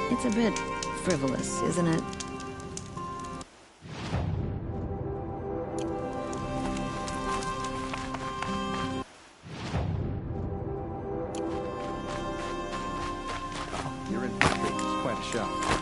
It's a bit frivolous, isn't it? You're in for a treat. It's quite a show.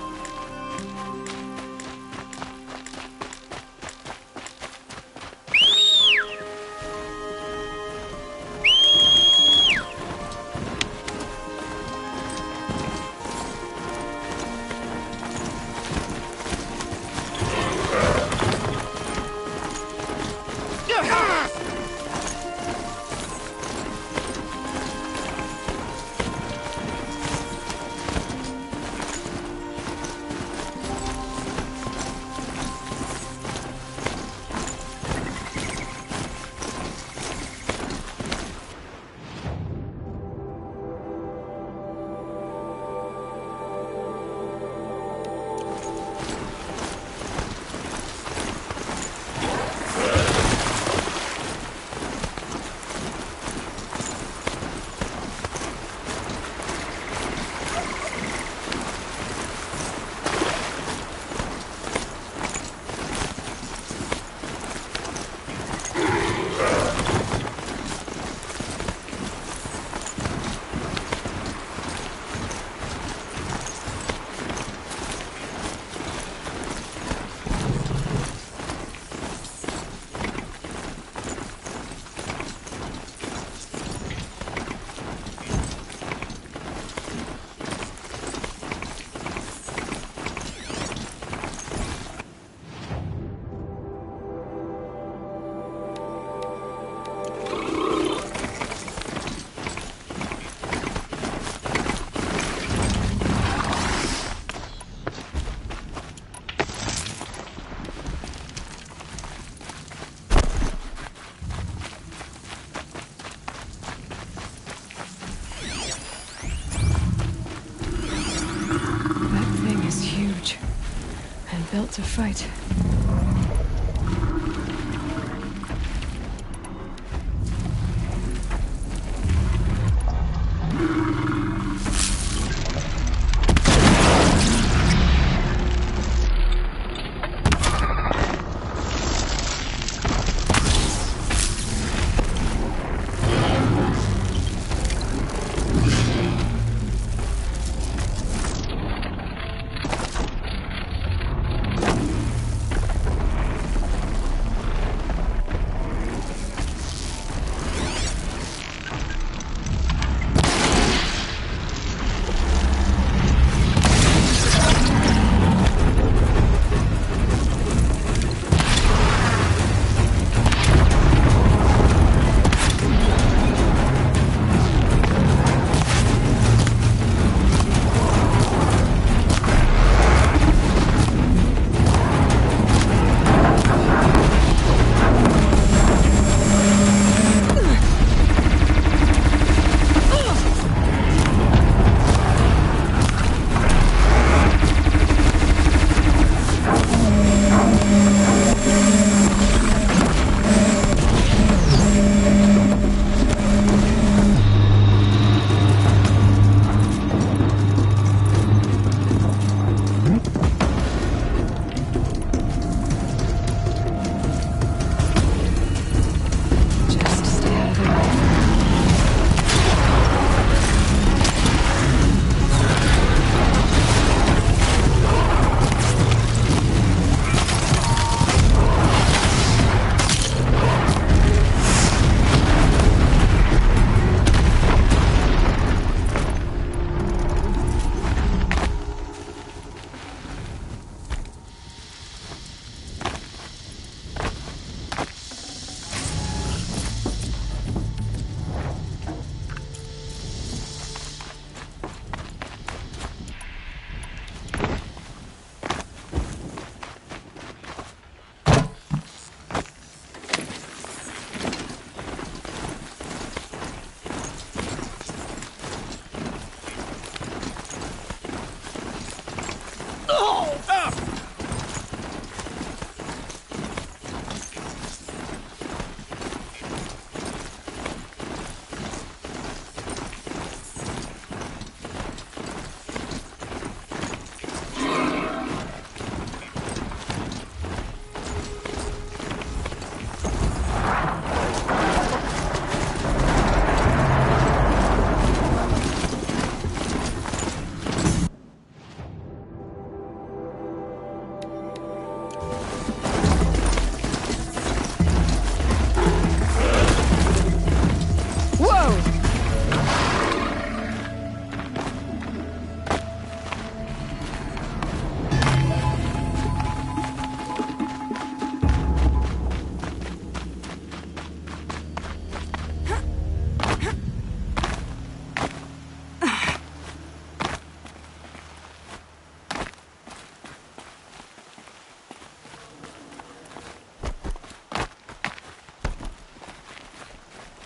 Built to fight.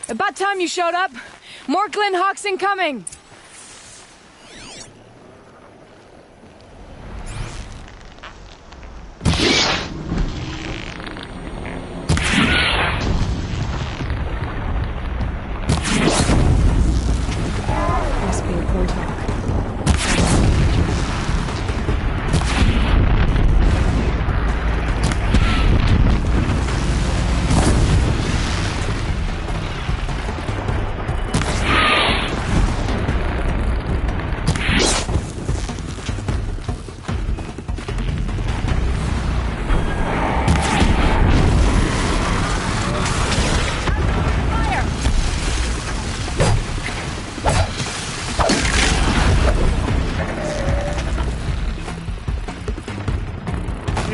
About time you showed up. More Glenn Hawks incoming. Must be a portal.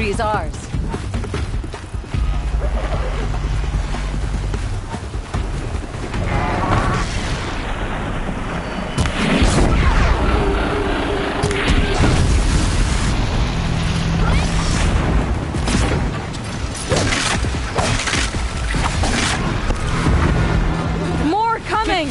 Is ours. More coming!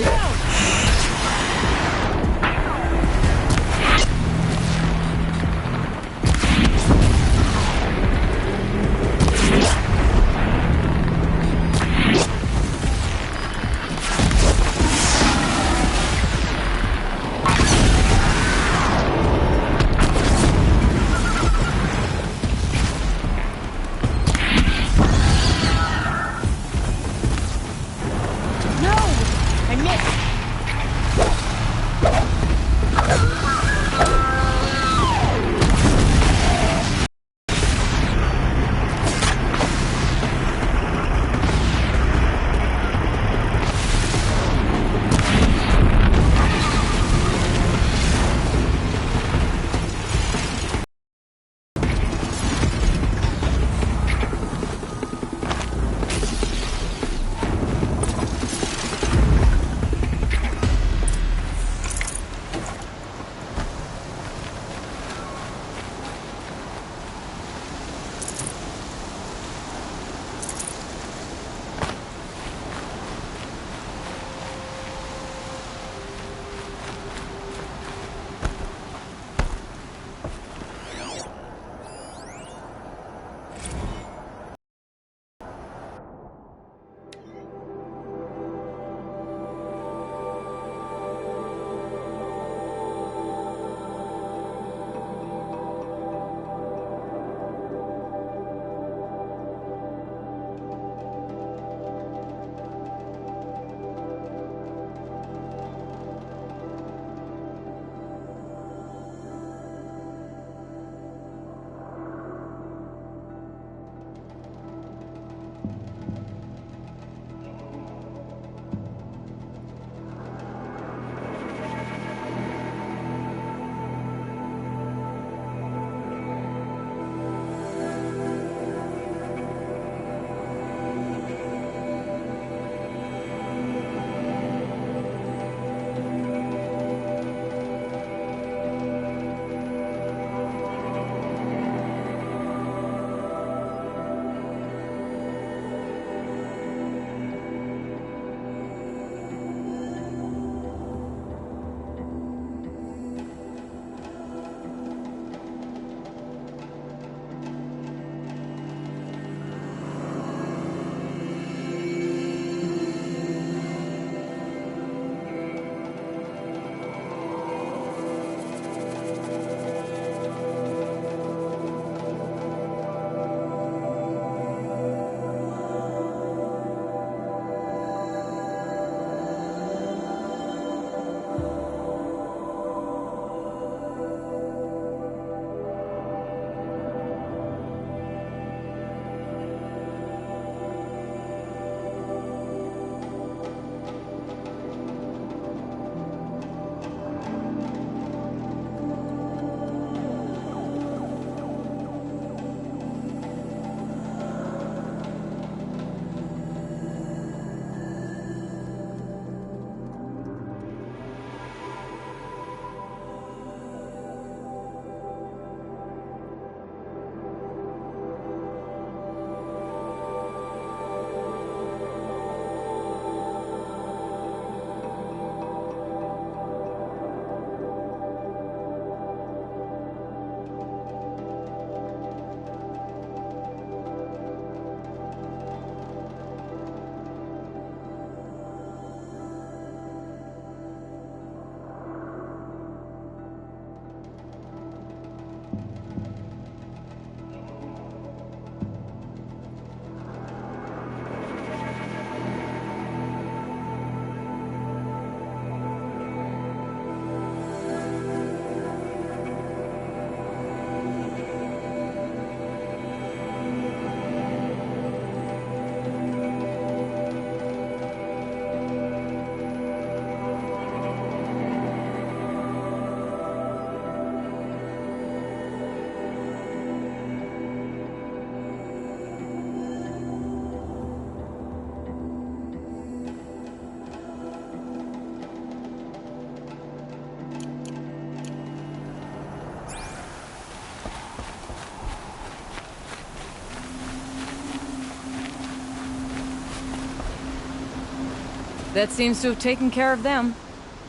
That seems to have taken care of them.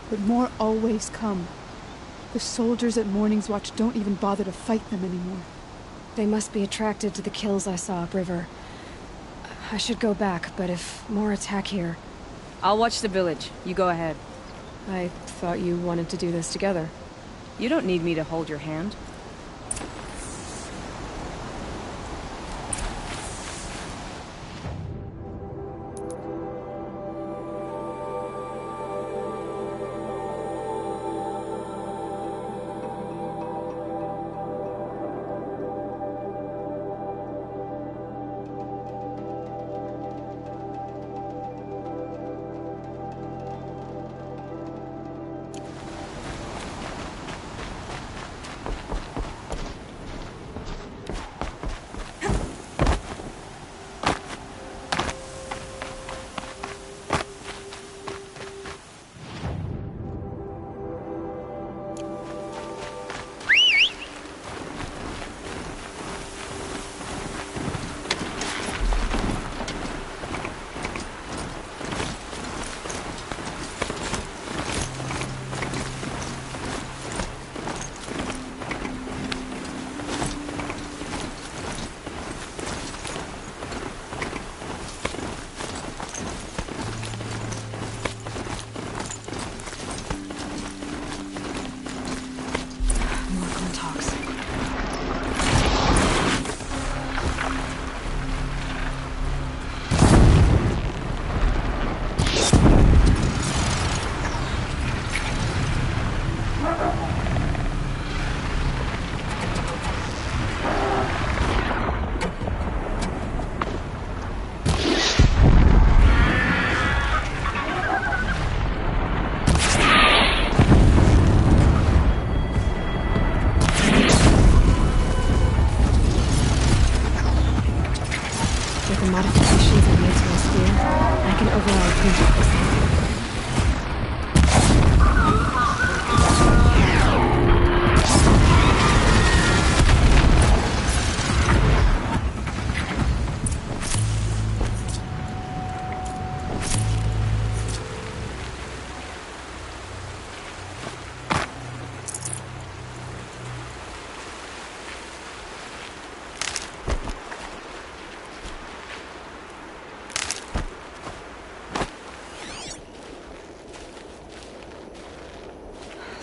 But more always come. The soldiers at Morning's Watch don't even bother to fight them anymore. They must be attracted to the kills I saw upriver. I should go back, but if more attack here... I'll watch the village. You go ahead. I thought you wanted to do this together. You don't need me to hold your hand.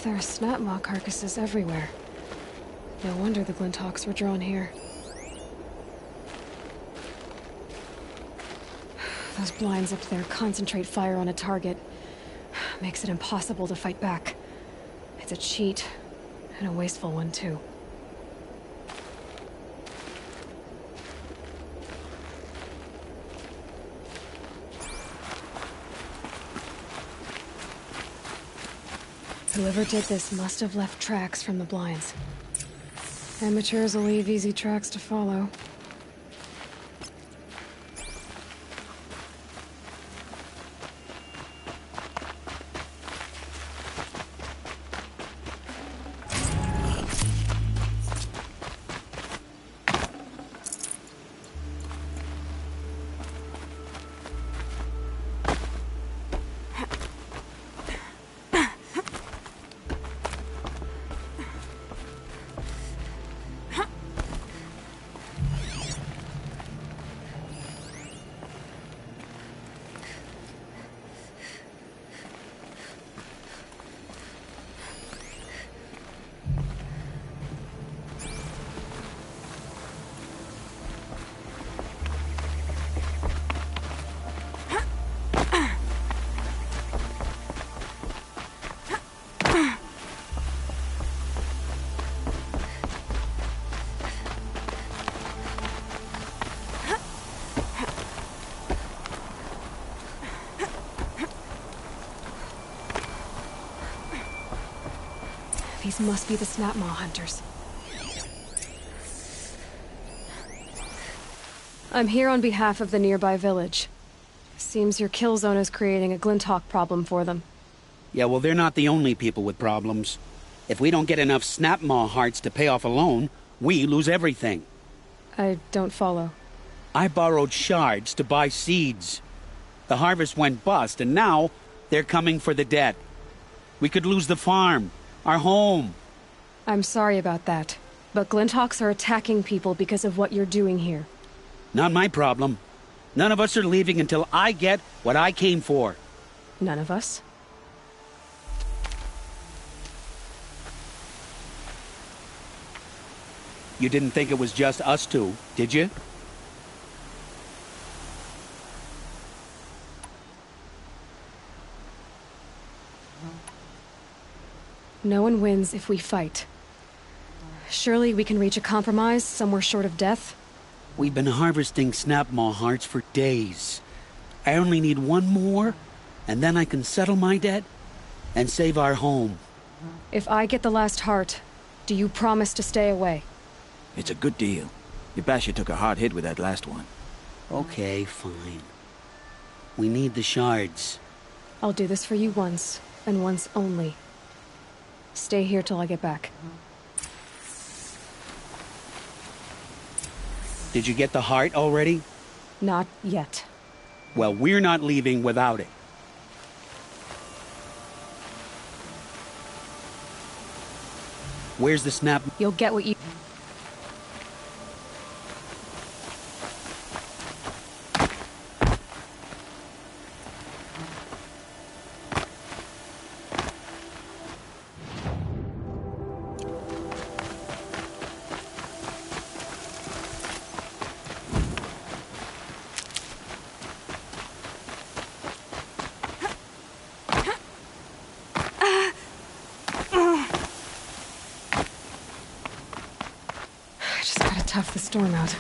There are snapmaw carcasses everywhere. No wonder the Glinthawks were drawn here. Those blinds up there concentrate fire on a target. Makes it impossible to fight back. It's a cheat, and a wasteful one too. Whoever did this must have left tracks from the blinds. Amateurs will leave easy tracks to follow. These must be the Snapmaw hunters. I'm here on behalf of the nearby village. Seems your kill zone is creating a Glinthawk problem for them. Yeah, well, they're not the only people with problems. If we don't get enough Snapmaw hearts to pay off a loan, we lose everything. I don't follow. I borrowed shards to buy seeds. The harvest went bust, and now they're coming for the debt. We could lose the farm, our home. I'm sorry about that, but Glinthawks are attacking people because of what you're doing here. Not my problem. None of us are leaving until I get what I came for. None of us? You didn't think it was just us two, did you? No one wins if we fight. Surely we can reach a compromise somewhere short of death? We've been harvesting Snapmaw hearts for days. I only need one more, and then I can settle my debt and save our home. If I get the last heart, do you promise to stay away? It's a good deal. Yabasha took a hard hit with that last one. Okay, fine. We need the shards. I'll do this for you once, and once only. Stay here till I get back. Did you get the heart already? Not yet. Well, we're not leaving without it. Where's the snap? You'll get what you... Tough the storm out.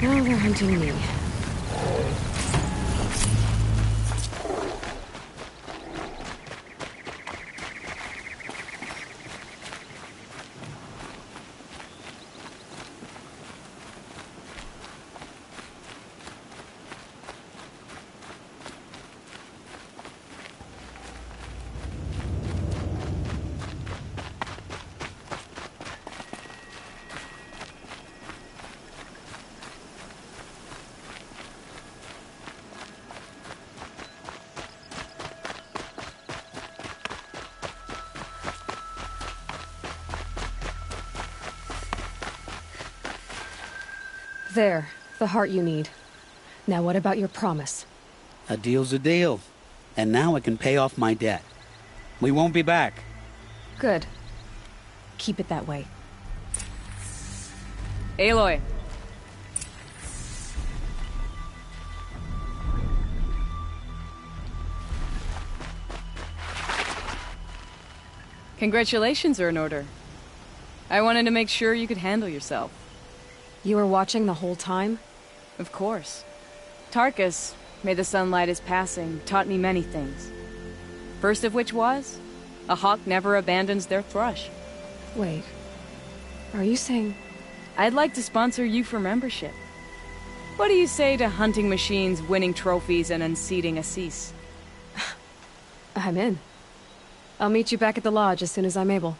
Now they're hunting me. There, the heart you need. Now what about your promise? A deal's a deal. And now I can pay off my debt. We won't be back. Good. Keep it that way. Aloy. Congratulations are in order. I wanted to make sure you could handle yourself. You were watching the whole time? Of course. Tarkus, may the sunlight is passing, taught me many things. First of which was, a hawk never abandons their thrush. Wait. Are you saying... I'd like to sponsor you for membership. What do you say to hunting machines, winning trophies, and unseating Assis? I'm in. I'll meet you back at the lodge as soon as I'm able.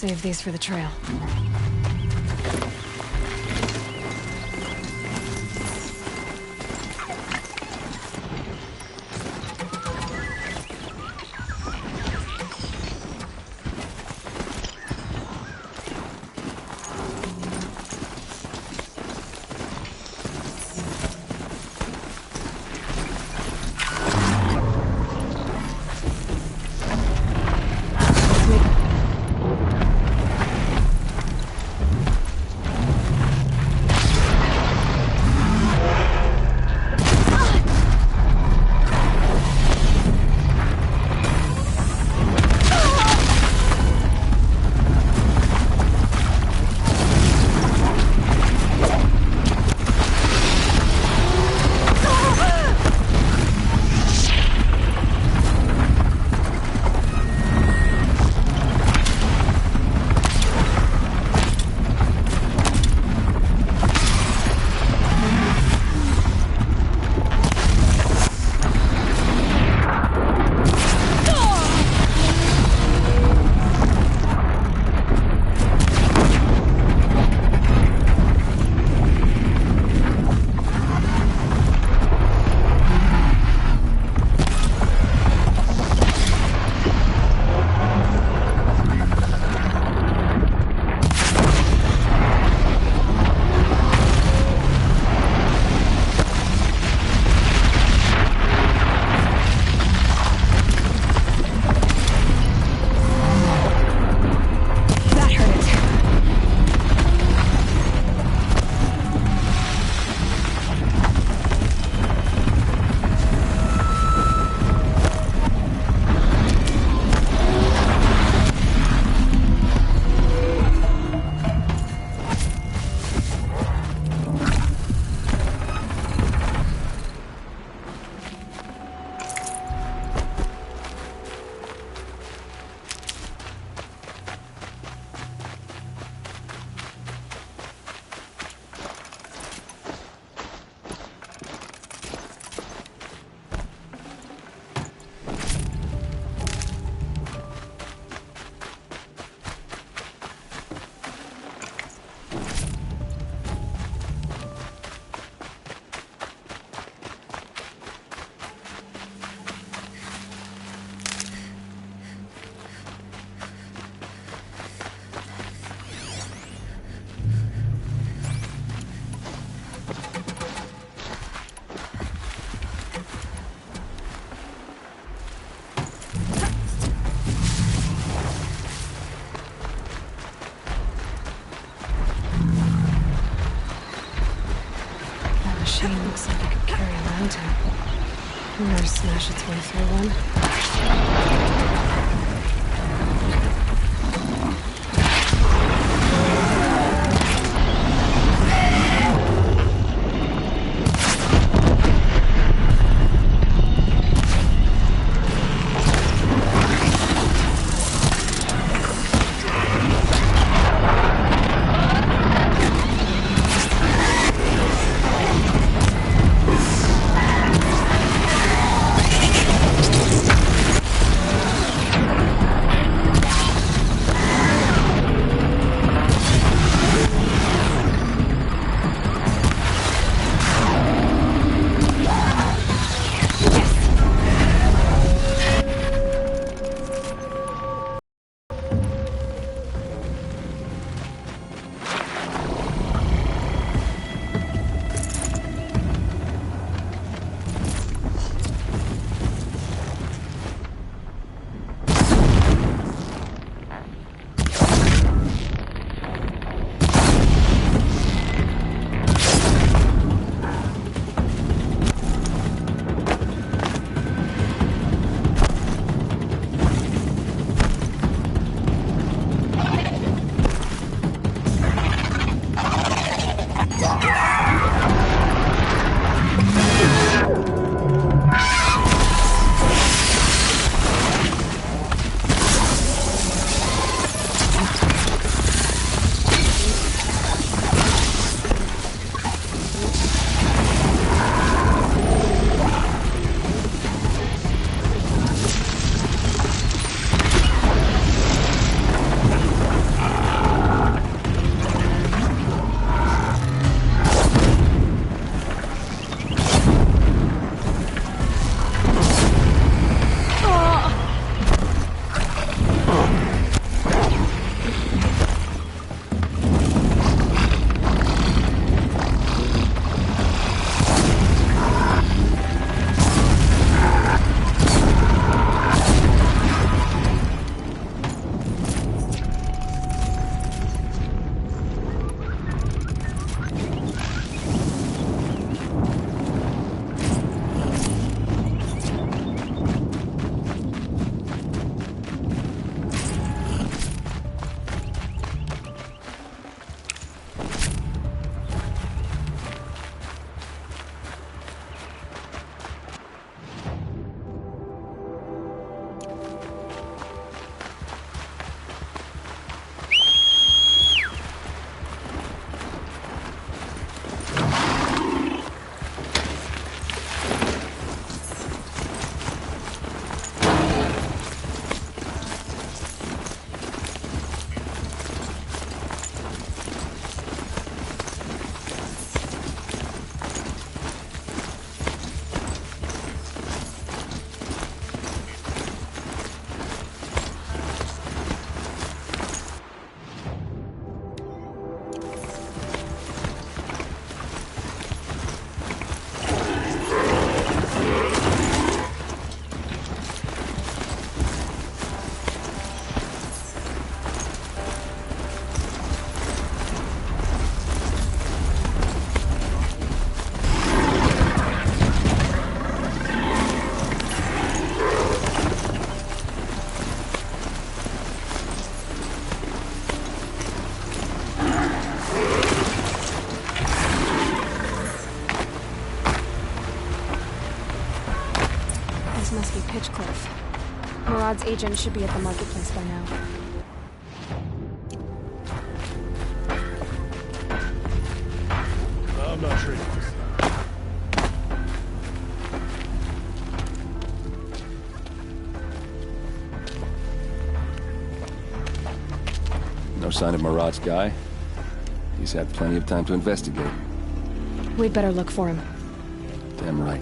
Save these for the trail. Looks like it could carry a mountain. Or smash its way through one. must be Pitchcliff. Murad's agent should be at the marketplace by now. I'm not sure. No sign of Murad's guy? He's had plenty of time to investigate. We'd better look for him. Damn right.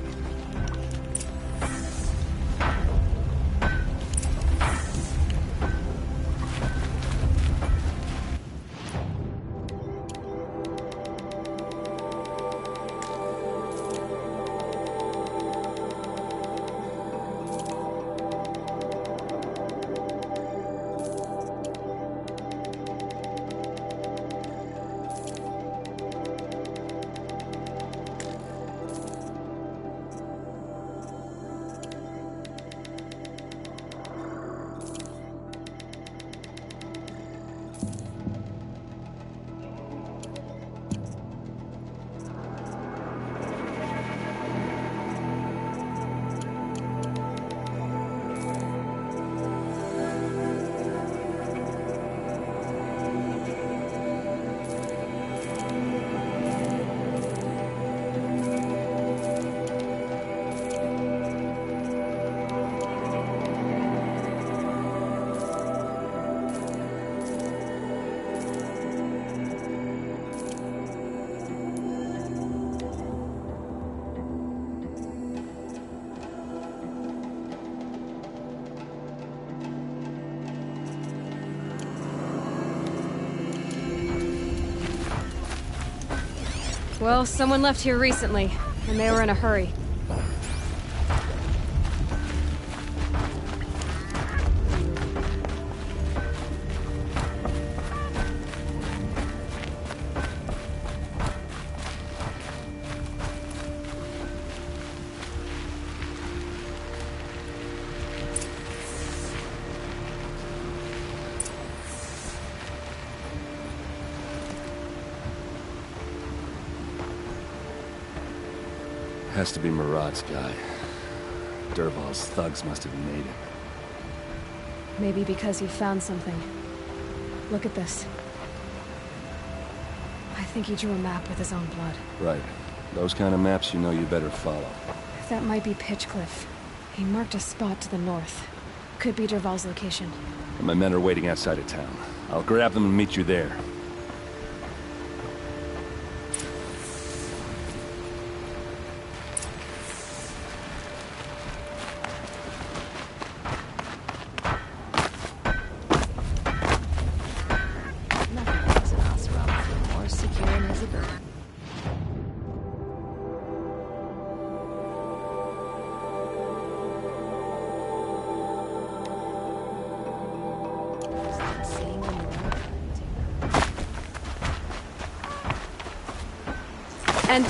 Well, someone left here recently, and they were in a hurry. Has to be Murad's guy. Dervahl's thugs must have made him. Maybe because he found something. Look at this. I think he drew a map with his own blood. Right. Those kind of maps you know you better follow. That might be Pitchcliff. He marked a spot to the north. Could be Dervahl's location. And my men are waiting outside of town. I'll grab them and meet you there. And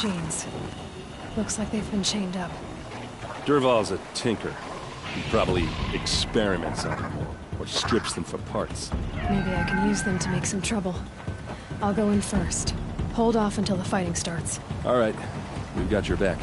machines. Looks like they've been chained up. Dervahl's a tinker. He probably experiments on them, or strips them for parts. Maybe I can use them to make some trouble. I'll go in first. Hold off until the fighting starts. All right, we've got your back.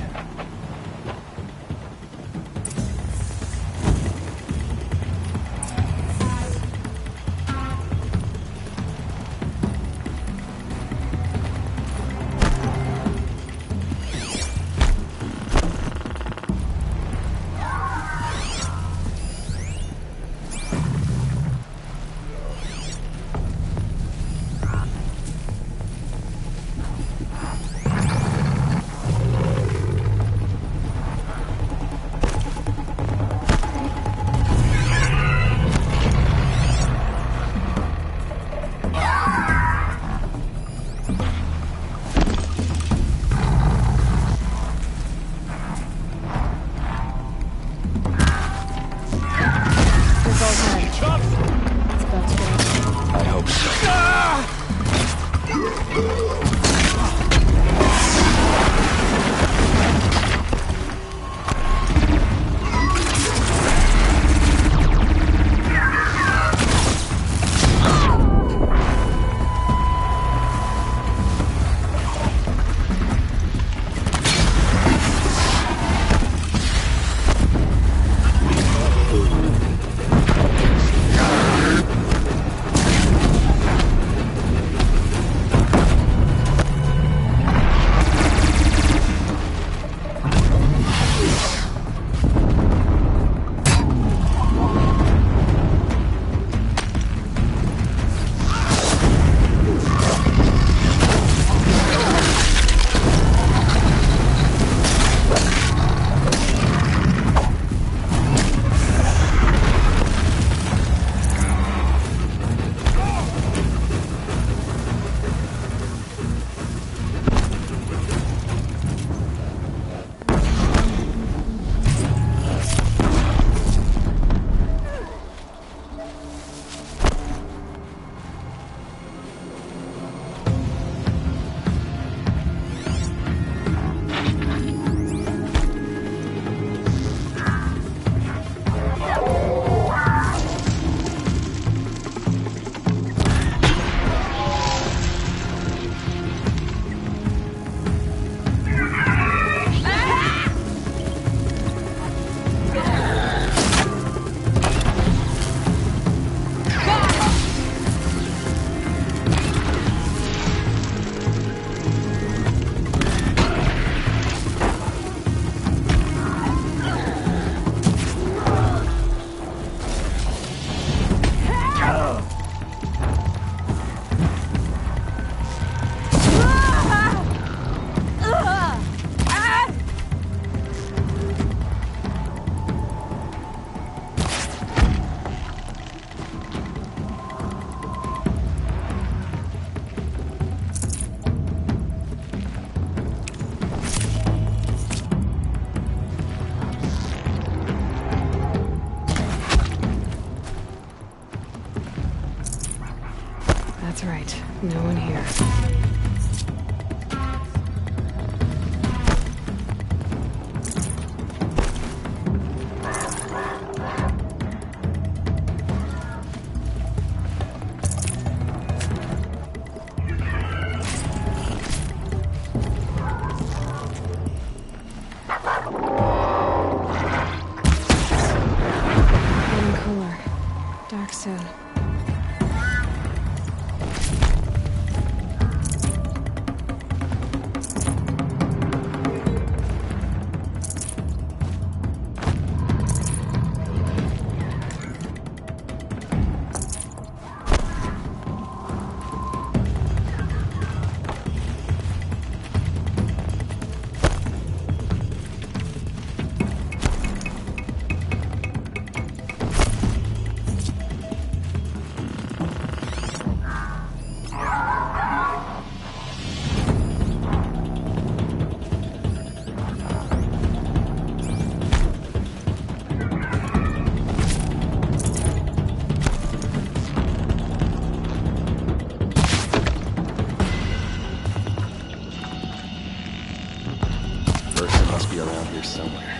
Ursa must be around here somewhere.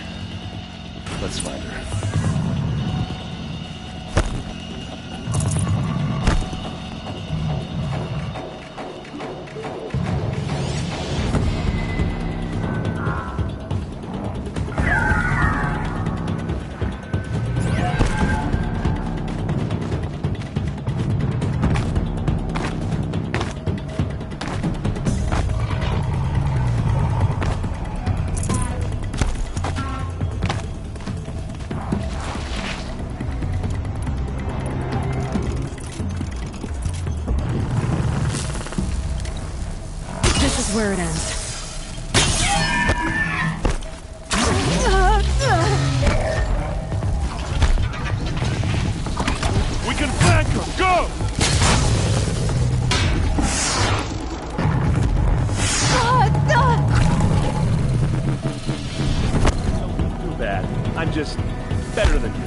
Let's find her. Where it ends. We can flank them! Go! Don't do bad. I'm just better than you.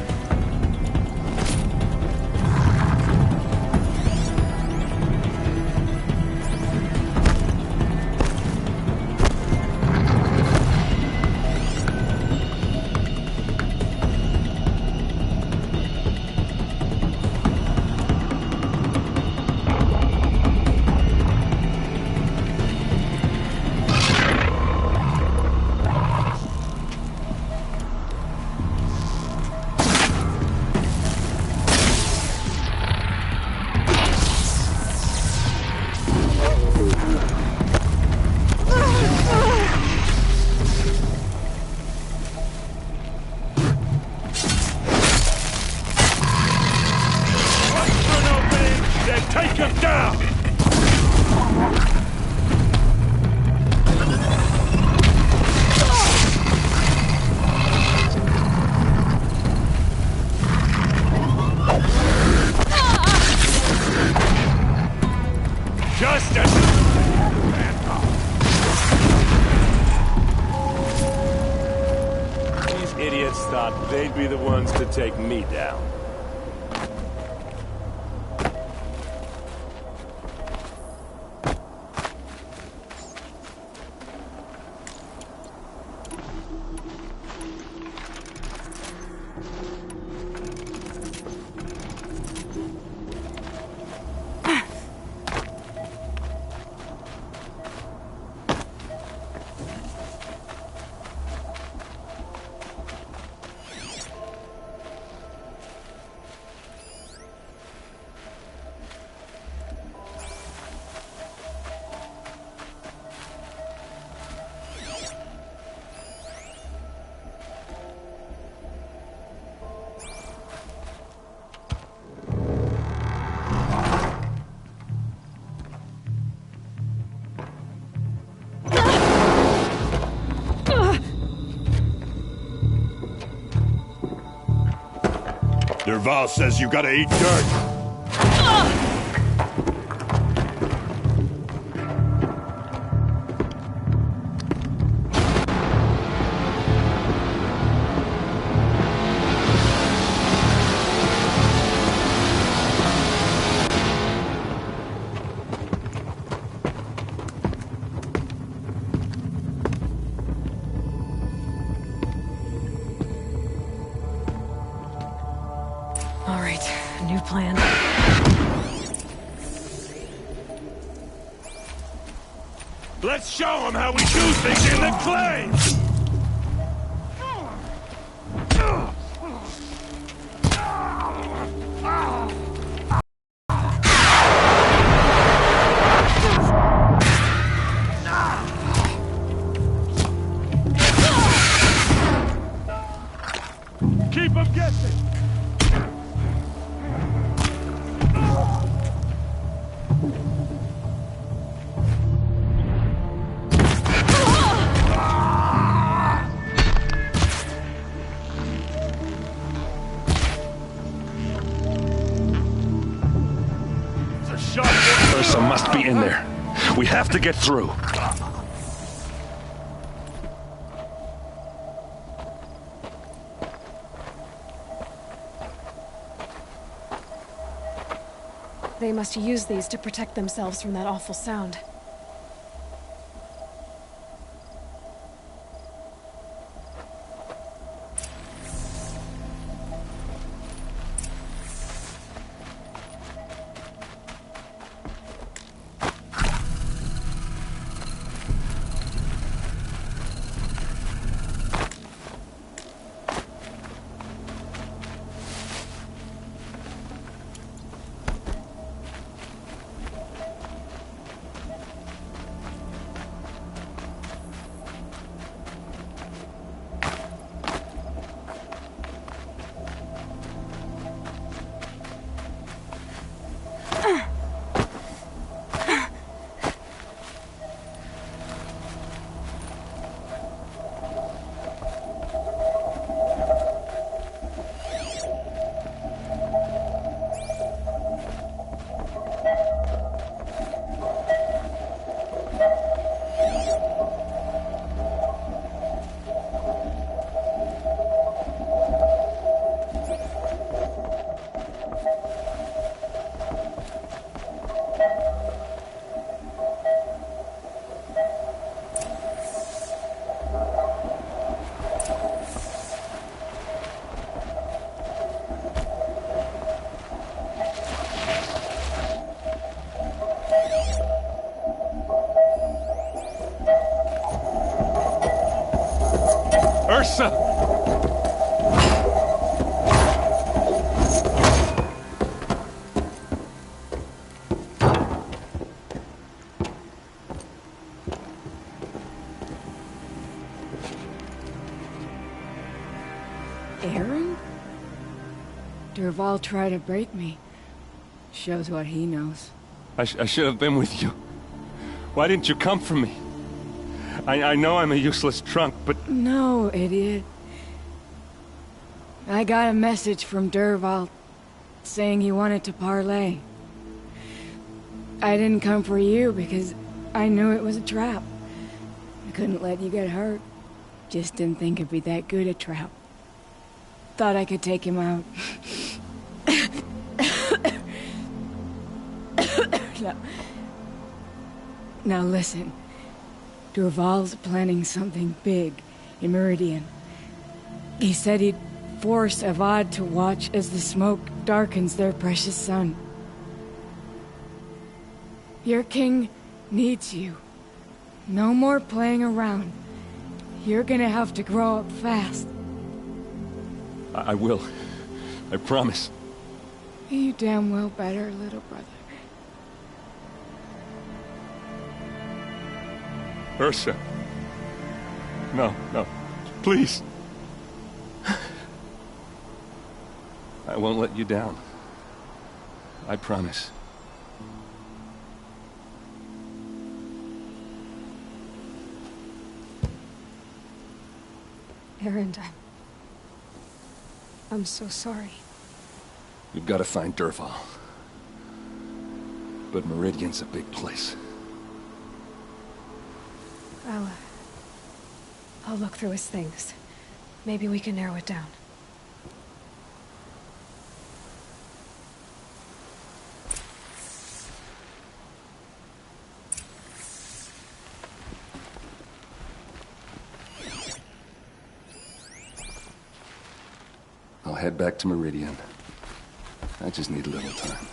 Take him down! Justice! These idiots thought they'd be the ones to take me down. Dervahl says you gotta eat dirt. All right, new plan. Let's show them how we do things in the clay! Keep them guessing! Ursa must be in there. We have to get through. They must use these to protect themselves from that awful sound. Ursa! Aaron? Dervahl tried to break me. Shows what he knows. I should have been with you. Why didn't you come for me? I know I'm a useless trunk, but... No, idiot. I got a message from Dervahl saying he wanted to parlay. I didn't come for you because I knew it was a trap. I couldn't let you get hurt. Just didn't think it'd be that good a trap. Thought I could take him out. Now listen. Dervahl's planning something big in Meridian. He said he'd force Avad to watch as the smoke darkens their precious sun. Your king needs you. No more playing around. You're gonna have to grow up fast. I will. I promise. You damn well better, little brother. Ursa. No, no. Please. I won't let you down. I promise. Erend, I'm so sorry. We've got to find Dervahl. But Meridian's a big place. I'll look through his things. Maybe we can narrow it down. I'll head back to Meridian. I just need a little time.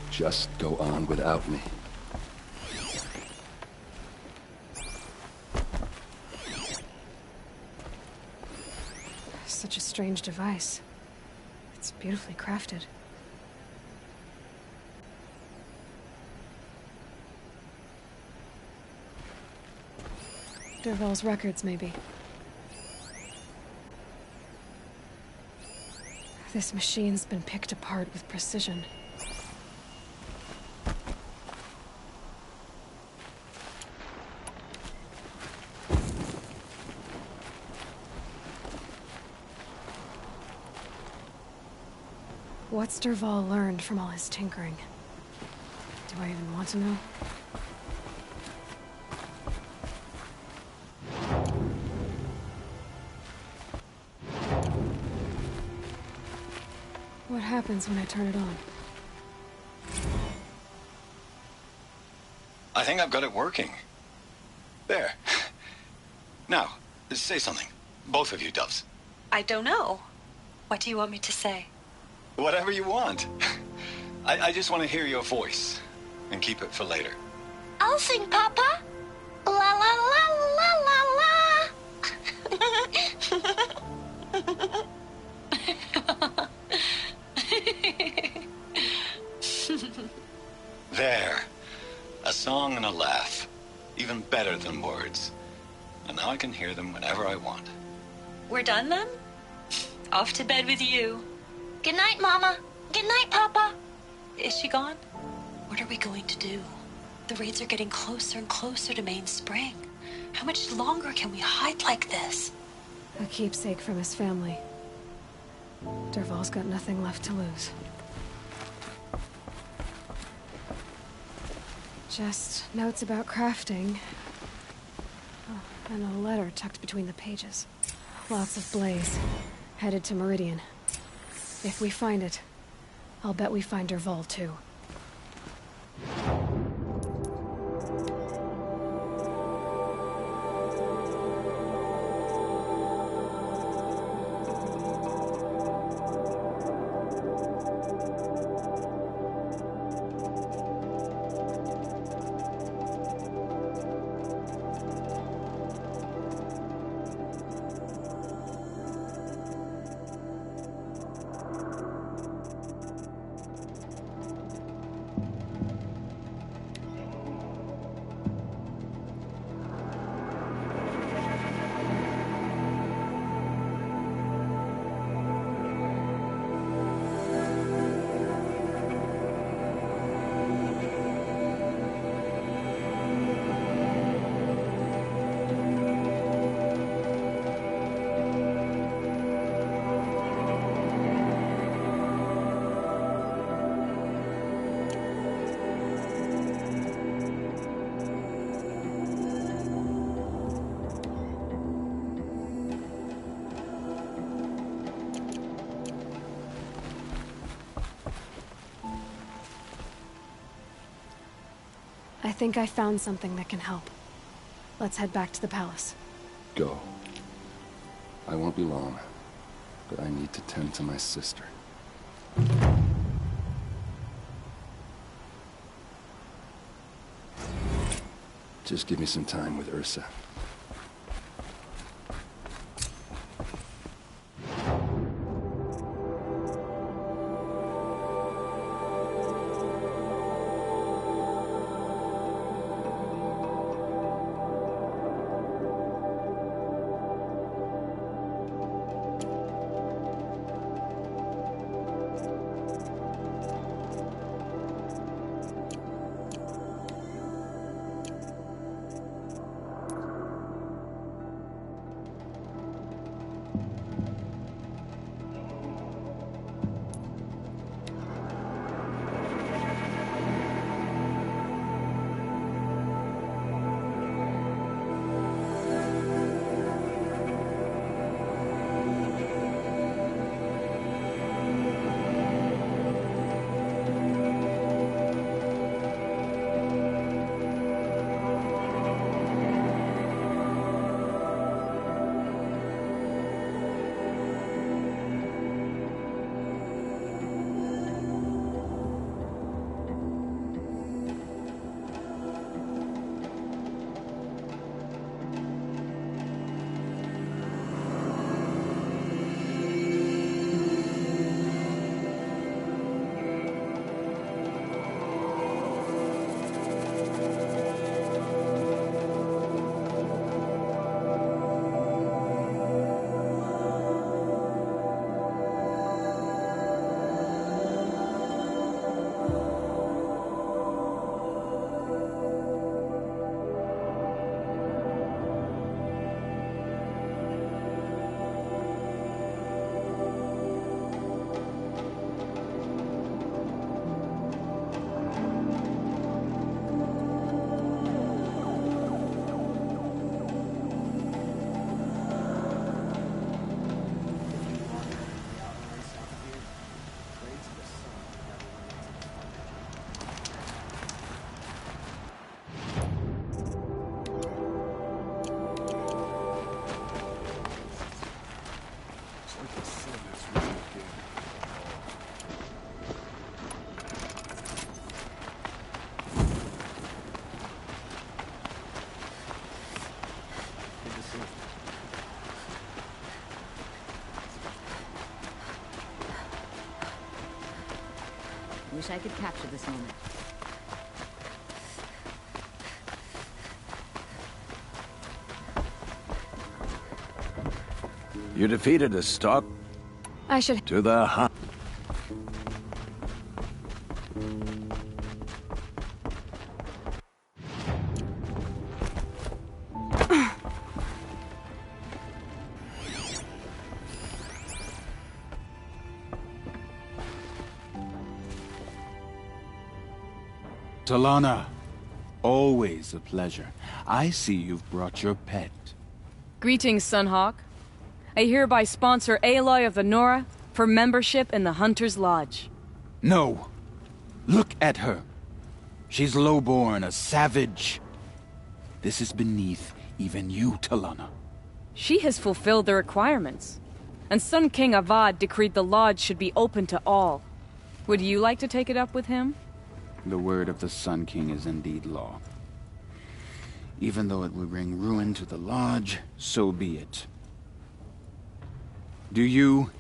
Just go on without me. Such a strange device. It's beautifully crafted. Dervahl's records, maybe. This machine's been picked apart with precision. What's Dervahl learned from all his tinkering? Do I even want to know? What happens when I turn it on? I think I've got it working. There. Now, say something. Both of you, Doves. I don't know. What do you want me to say? Whatever you want. I just want to hear your voice. And keep it for later. I'll sing, Papa. La la la la la la. There. A song and a laugh. Even better than words. And now I can hear them whenever I want. We're done then? Off to bed with you. Good night, Mama. Good night, Papa. Is she gone? What are we going to do? The raids are getting closer and closer to Main Spring. How much longer can we hide like this? A keepsake from his family. Dervahl's got nothing left to lose. Just notes about crafting. Oh, and a letter tucked between the pages. Lots of blaze. Headed to Meridian. If we find it, I'll bet we find Dervahl too. I think I found something that can help. Let's head back to the palace. Go. I won't be long, but I need to tend to my sister. Just give me some time with Ursa. Wish I could capture this moment. You defeated a stalk I should... to the hunt. Talana, always a pleasure. I see you've brought your pet. Greetings, Sunhawk. I hereby sponsor Aloy of the Nora for membership in the Hunter's Lodge. No! Look at her! She's lowborn, a savage. This is beneath even you, Talana. She has fulfilled the requirements, and Sun King Avad decreed the Lodge should be open to all. Would you like to take it up with him? The word of the Sun King is indeed law. Even though it would bring ruin to the Lodge, so be it. Do you,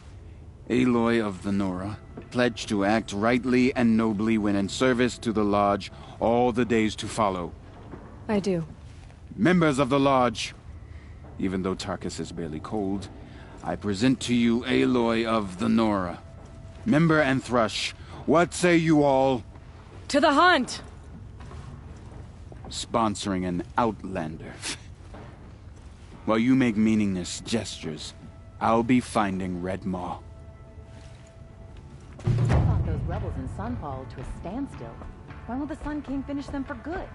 Aloy of the Nora, pledge to act rightly and nobly when in service to the Lodge all the days to follow? I do. Members of the Lodge, even though Tarkus is barely cold, I present to you Aloy of the Nora. Member and Thrush, what say you all? To the hunt! Sponsoring an outlander. While you make meaningless gestures, I'll be finding Red Maw. I thought those rebels in Sunfall to a standstill. Why won't the Sun King finish them for good?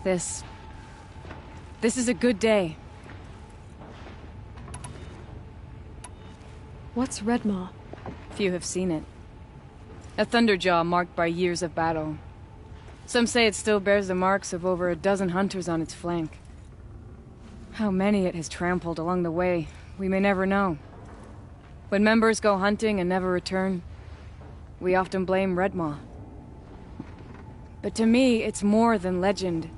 This is a good day. What's Redmaw? Few have seen it. A Thunderjaw marked by years of battle. Some say it still bears the marks of over a dozen hunters on its flank. How many it has trampled along the way, we may never know. When members go hunting and never return, we often blame Redmaw. But to me, it's more than legend.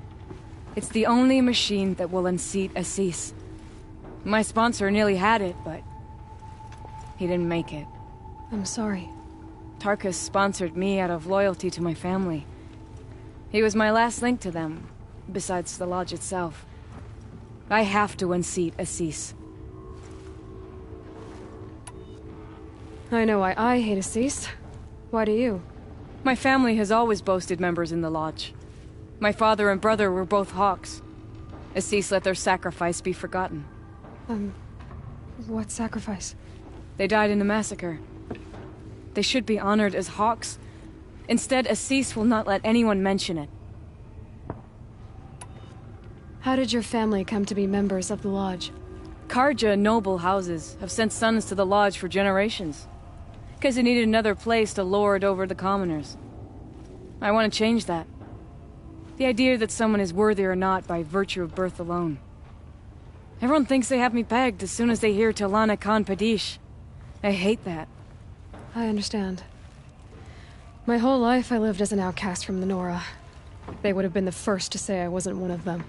It's the only machine that will unseat Assis. My sponsor nearly had it, but he didn't make it. I'm sorry. Tarkus sponsored me out of loyalty to my family. He was my last link to them, besides the lodge itself. I have to unseat Assis. I know why I hate Assis. Why do you? My family has always boasted members in the lodge. My father and brother were both Hawks. Assis let their sacrifice be forgotten. What sacrifice? They died in the massacre. They should be honored as Hawks. Instead, Assis will not let anyone mention it. How did your family come to be members of the lodge? Carja noble houses have sent sons to the lodge for generations. Because they needed another place to lord over the commoners. I want to change that. The idea that someone is worthy or not by virtue of birth alone. Everyone thinks they have me pegged as soon as they hear Talana Khan Padish. I hate that. I understand. My whole life I lived as an outcast from the Nora. They would have been the first to say I wasn't one of them.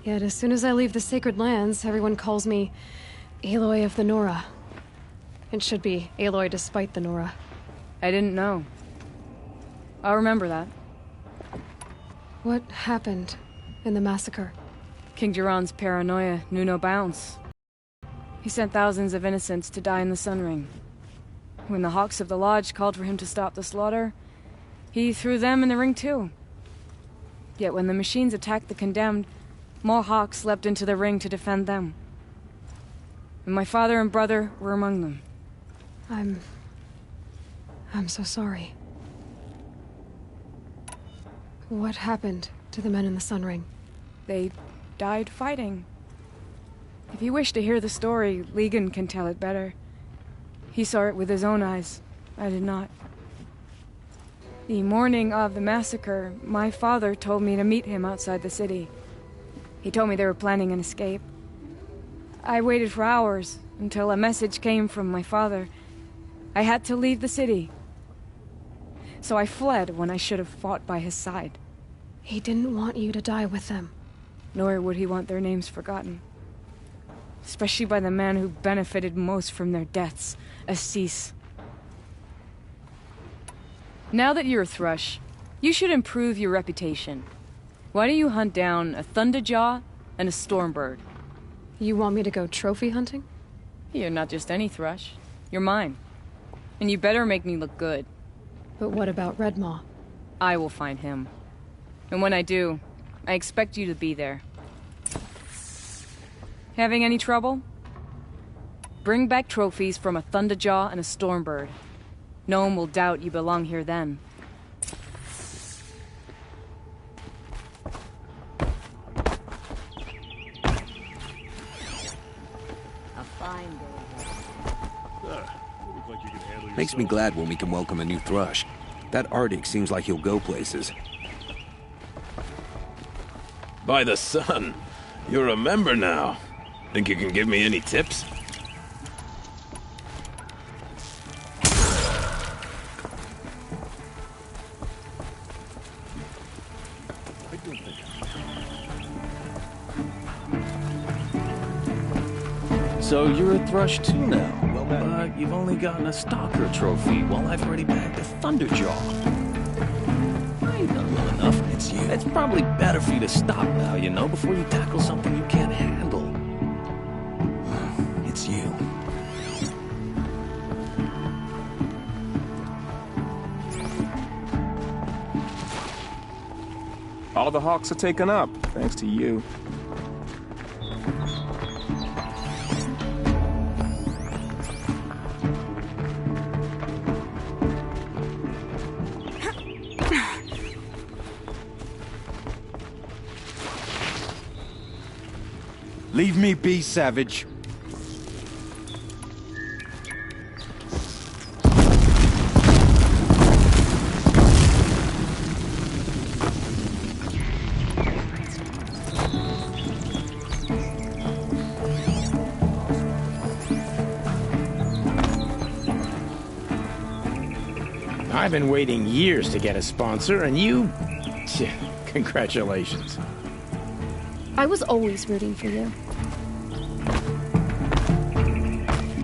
Yet as soon as I leave the sacred lands, everyone calls me Aloy of the Nora. It should be Aloy despite the Nora. I didn't know. I'll remember that. What happened in the massacre? King Jiran's paranoia knew no bounds. He sent thousands of innocents to die in the Sun Ring. When the Hawks of the Lodge called for him to stop the slaughter, he threw them in the ring too. Yet when the machines attacked the condemned, more Hawks leapt into the ring to defend them. And my father and brother were among them. I'm so sorry. What happened to the men in the Sun Ring? They died fighting. If you wish to hear the story, Legan can tell it better. He saw it with his own eyes. I did not. The morning of the massacre, my father told me to meet him outside the city. He told me they were planning an escape. I waited for hours until a message came from my father. I had to leave the city. So I fled when I should have fought by his side. He didn't want you to die with them. Nor would he want their names forgotten. Especially by the man who benefited most from their deaths, Assis. Now that you're a Thrush, you should improve your reputation. Why don't you hunt down a Thunderjaw and a Stormbird? You want me to go trophy hunting? You're not just any Thrush. You're mine. And you better make me look good. But what about Redmaw? I will find him. And when I do, I expect you to be there. Having any trouble? Bring back trophies from a Thunderjaw and a Stormbird. No one will doubt you belong here then. A fine day. Makes me glad when we can welcome a new Thrush. That Arctic seems like he'll go places. By the sun, you're a member now. Think you can give me any tips? So you're a Thrush too now, but you've only gotten a Stalker trophy while I've already bagged a Thunderjaw. I ain't done well enough. It's you. It's probably better for you to stop now, you know, before you tackle something you can't handle. It's you. All the Hawks are taken up, thanks to you. Leave me be, savage. I've been waiting years to get a sponsor, and you... Congratulations. I was always rooting for you.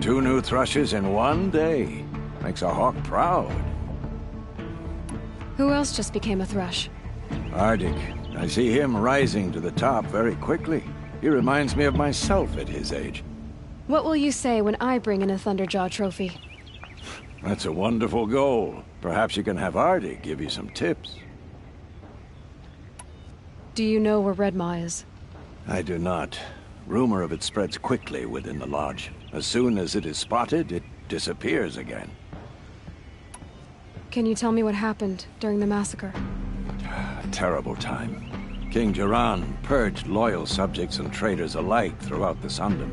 2 new thrushes in one day. Makes a hawk proud. Who else just became a thrush? Arctic. I see him rising to the top very quickly. He reminds me of myself at his age. What will you say when I bring in a Thunderjaw trophy? That's a wonderful goal. Perhaps you can have Arctic give you some tips. Do you know where Redmaw is? I do not. Rumor of it spreads quickly within the Lodge. As soon as it is spotted, it disappears again. Can you tell me what happened during the massacre? A terrible time. King Jiran purged loyal subjects and traitors alike throughout the Sundom.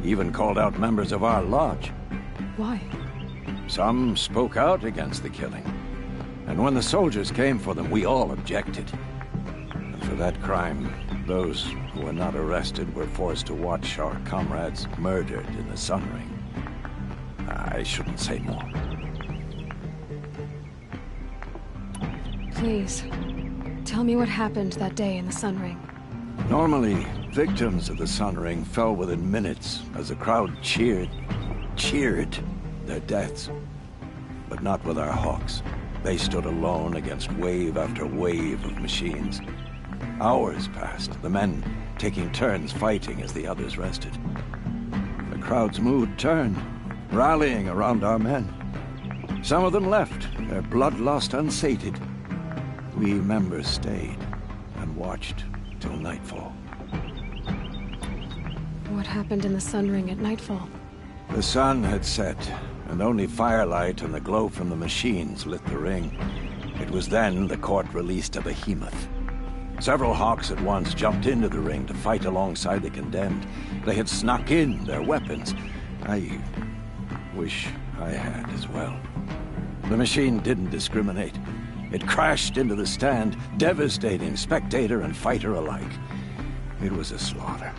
He even called out members of our Lodge. Why? Some spoke out against the killing. And when the soldiers came for them, we all objected. And for that crime, those who were not arrested were forced to watch our comrades murdered in the Sun Ring. I shouldn't say more. Please, tell me what happened that day in the Sun Ring. Normally, victims of the Sun Ring fell within minutes as the crowd cheered their deaths. But not with our Hawks. They stood alone against wave after wave of machines. Hours passed, the men taking turns fighting as the others rested. The crowd's mood turned, rallying around our men. Some of them left, their bloodlust unsated. We members stayed and watched till nightfall. What happened in the Sun Ring at nightfall? The sun had set, and only firelight and the glow from the machines lit the ring. It was then the court released a behemoth. Several Hawks at once jumped into the ring to fight alongside the condemned. They had snuck in their weapons. I wish I had as well. The machine didn't discriminate. It crashed into the stand, devastating spectator and fighter alike. It was a slaughter.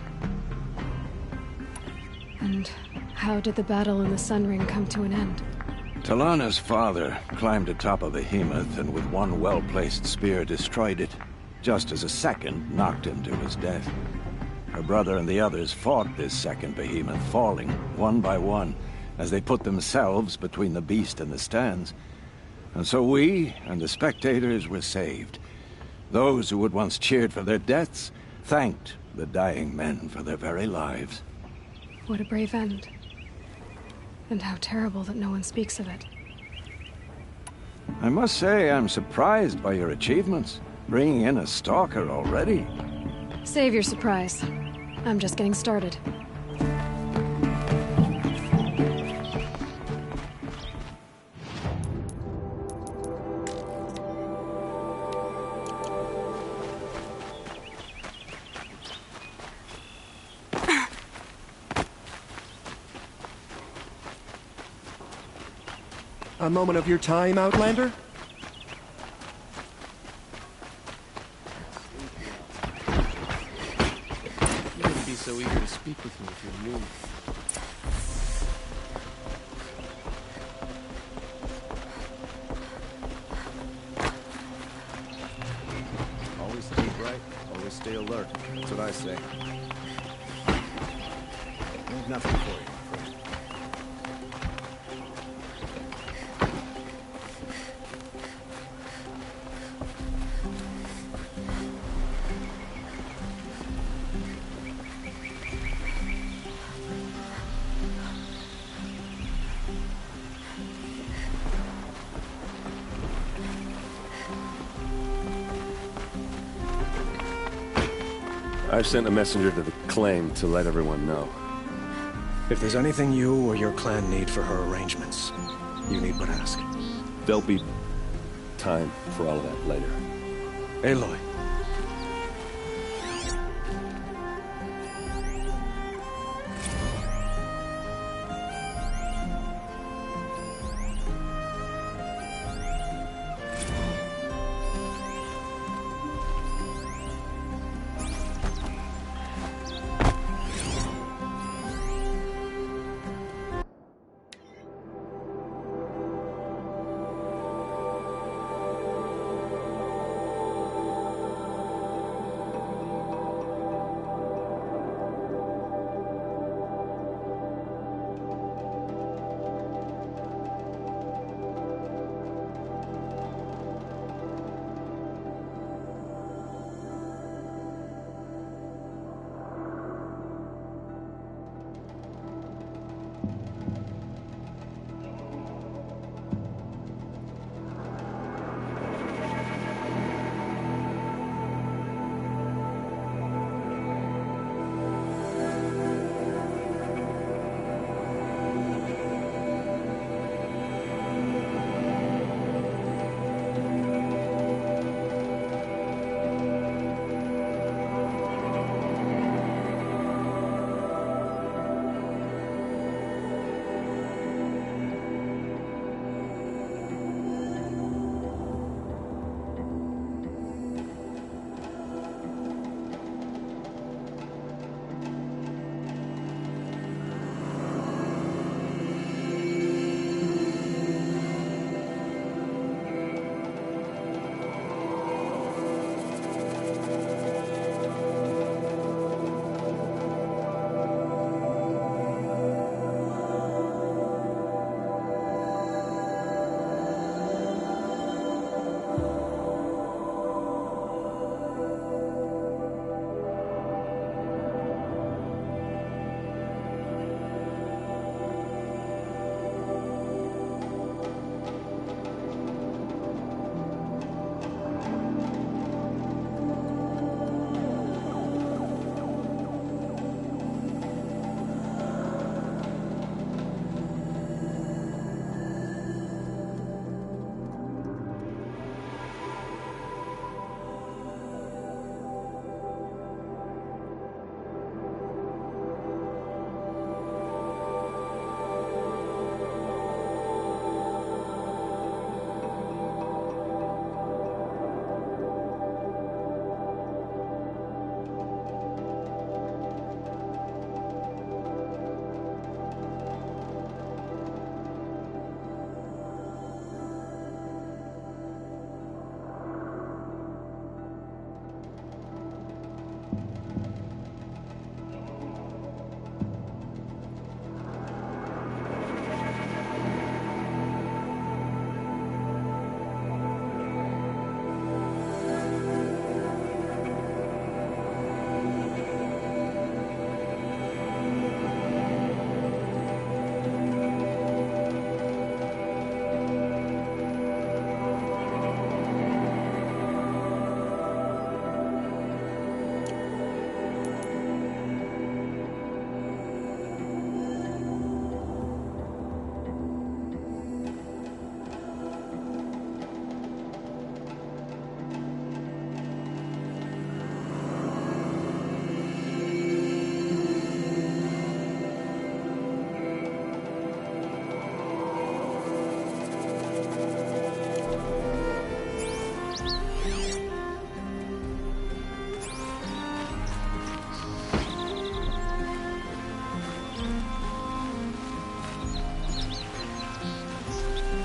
And how did the battle in the Sun Ring come to an end? Talana's father climbed atop a behemoth and with one well-placed spear destroyed it, just as a second knocked him to his death. Her brother and the others fought this second behemoth, falling one by one as they put themselves between the beast and the stands. And so we and the spectators were saved. Those who had once cheered for their deaths thanked the dying men for their very lives. What a brave end. And how terrible that no one speaks of it. I must say I'm surprised by your achievements. Bringing in a stalker already. Save your surprise. I'm just getting started. A moment of your time, Outlander? You wouldn't be so eager to speak with me if you knew. Always keep right, always stay alert. That's what I say. There's nothing for you. I've sent a messenger to the claim to let everyone know. If there's anything you or your clan need for her arrangements, you need but ask. There'll be time for all of that later. Aloy.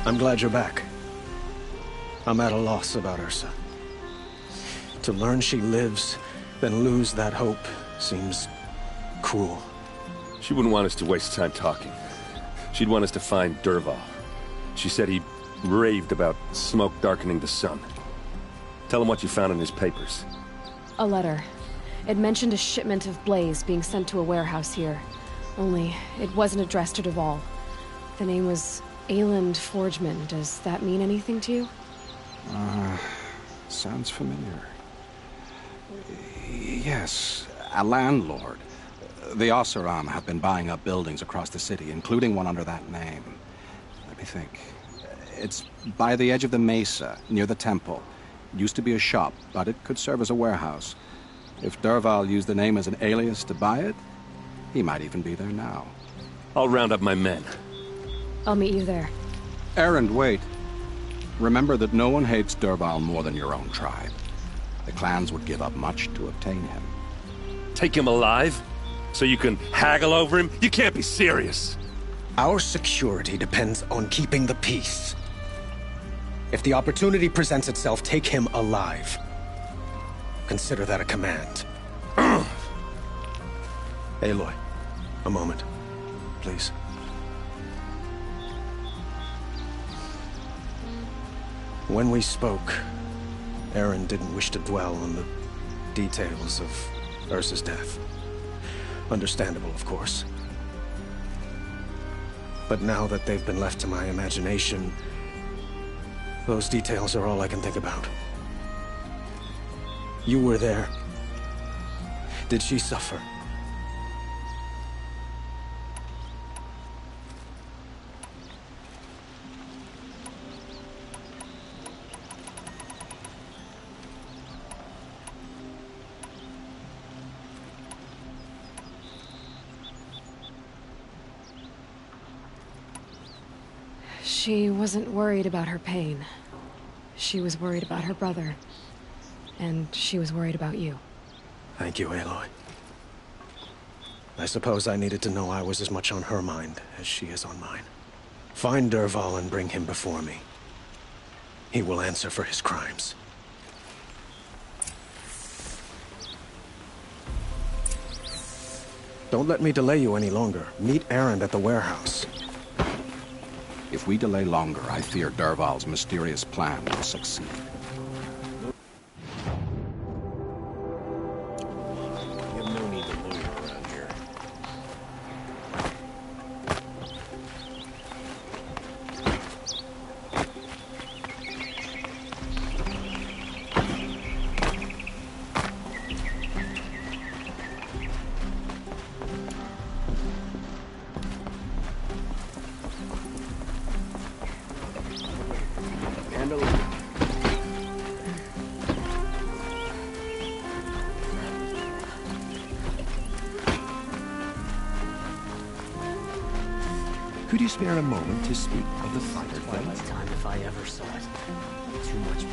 I'm glad you're back. I'm at a loss about Ursa. To learn she lives, then lose that hope, seems cruel. She wouldn't want us to waste time talking. She'd want us to find Dervahl. She said he raved about smoke darkening the sun. Tell him what you found in his papers. A letter. It mentioned a shipment of blaze being sent to a warehouse here. Only, it wasn't addressed to Dervahl. The name was Ayland Forgeman. Does that mean anything to you? Sounds familiar. Yes, a landlord. The Oseram have been buying up buildings across the city, including one under that name. Let me think. It's by the edge of the mesa, near the temple. It used to be a shop, but it could serve as a warehouse. If Dervahl used the name as an alias to buy it, he might even be there now. I'll round up my men. I'll meet you there. Erend, wait. Remember that no one hates Dervahl more than your own tribe. The clans would give up much to obtain him. Take him alive? So you can haggle over him? You can't be serious. Our security depends on keeping the peace. If the opportunity presents itself, take him alive. Consider that a command. Aloy, a moment, please. When we spoke, Erend didn't wish to dwell on the details of Ursa's death. Understandable, of course. But now that they've been left to my imagination, those details are all I can think about. You were there. Did she suffer? She wasn't worried about her pain. She was worried about her brother. And she was worried about you. Thank you, Aloy. I suppose I needed to know I was as much on her mind as she is on mine. Find Dervahl and bring him before me. He will answer for his crimes. Don't let me delay you any longer. Meet Erend at the warehouse. If we delay longer, I fear Dervahl's mysterious plan will succeed. You have no need to lawyer around here. Could you spare a moment to speak of the finer things? Time if I ever saw it. Too much.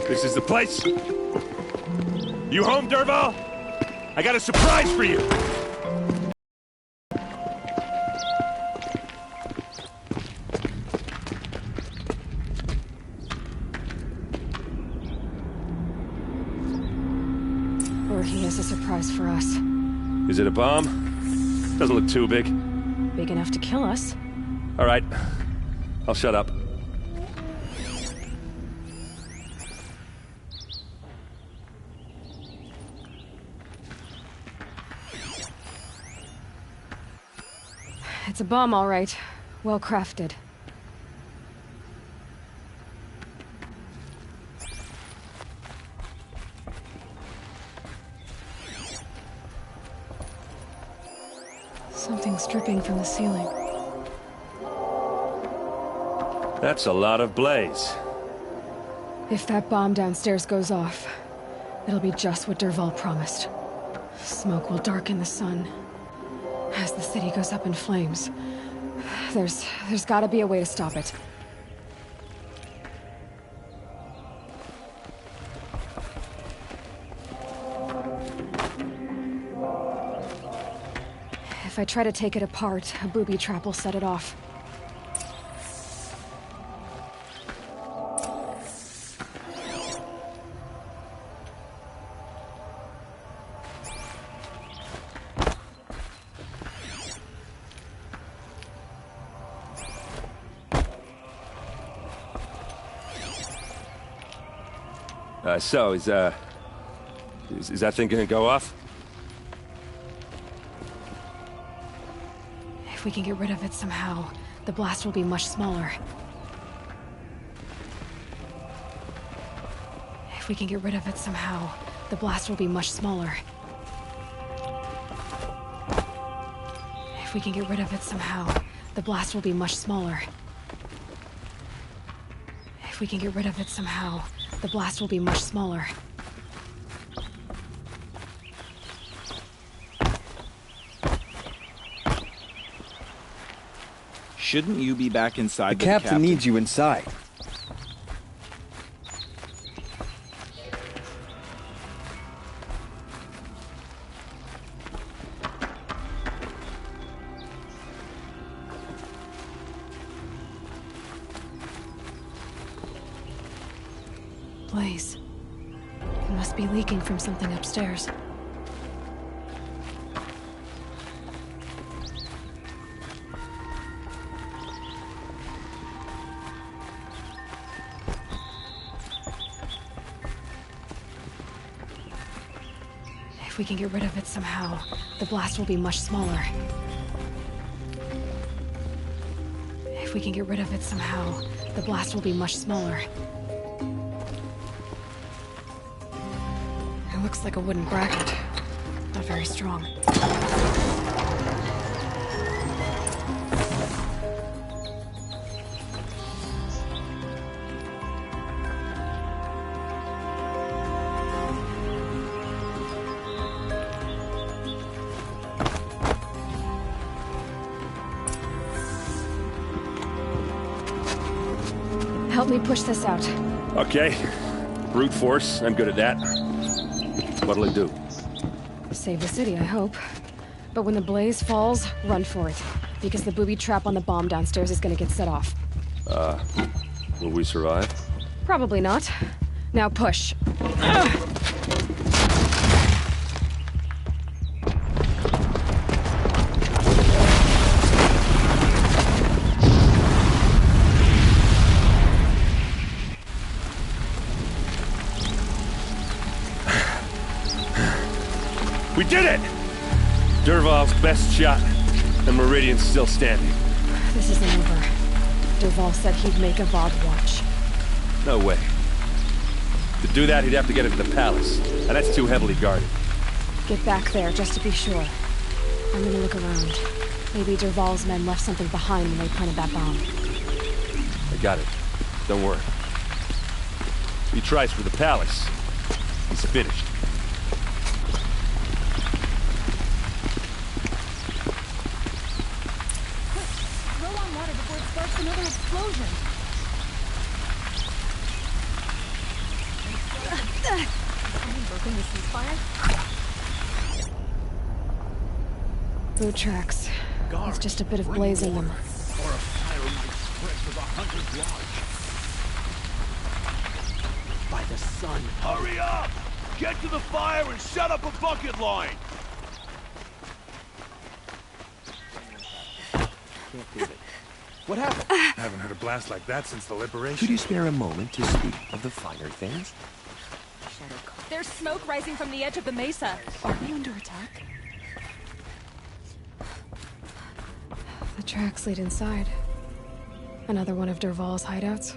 This is the place? You home, Dervahl? I got a surprise for you! Or he has a surprise for us. Is it a bomb? Doesn't look too big. Big enough to kill us. All right. I'll shut up. It's a bomb, all right. Well crafted. Something's dripping from the ceiling. That's a lot of blaze. If that bomb downstairs goes off, it'll be just what Dervahl promised. Smoke will darken the sun. As the city goes up in flames, There's gotta be a way to stop it. If I try to take it apart, a booby trap will set it off. So, is that thing gonna go off? If we can get rid of it somehow, the blast will be much smaller. If we can get rid of it somehow, the blast will be much smaller. If we can get rid of it somehow, the blast will be much smaller. If we can get rid of it somehow, the blast will be much smaller. Shouldn't you be back inside? The captain needs you inside. Blaze. It must be leaking from something upstairs. If we can get rid of it somehow, the blast will be much smaller. If we can get rid of it somehow, the blast will be much smaller. It looks like a wooden bracket. Not very strong. Help me push this out. Okay. Brute force, I'm good at that. What'll it do? Save the city, I hope. But when the blaze falls, run for it. Because the booby trap on the bomb downstairs is gonna get set off. Will we survive? Probably not. Now push. We did it! Dervahl's best shot, and Meridian's still standing. This isn't over. Dervahl said he'd make Avad watch. No way. To do that, he'd have to get into the palace, and that's too heavily guarded. Get back there, just to be sure. I'm gonna look around. Maybe Dervahl's men left something behind when they planted that bomb. I got it. Don't worry. If he tries for the palace, he's finished. Another explosion. Broken the ceasefire? Boot tracks. It's just a bit of blaze in them. Or a fire might spread to the Hunter's Lodge. By the sun. Hurry up! Get to the fire and set up a bucket line! Can't do it. What happened? I haven't heard a blast like that since the liberation. Could you spare a moment to speak of the finer things? There's smoke rising from the edge of the mesa. Are we under attack? The tracks lead inside. Another one of Dervahl's hideouts.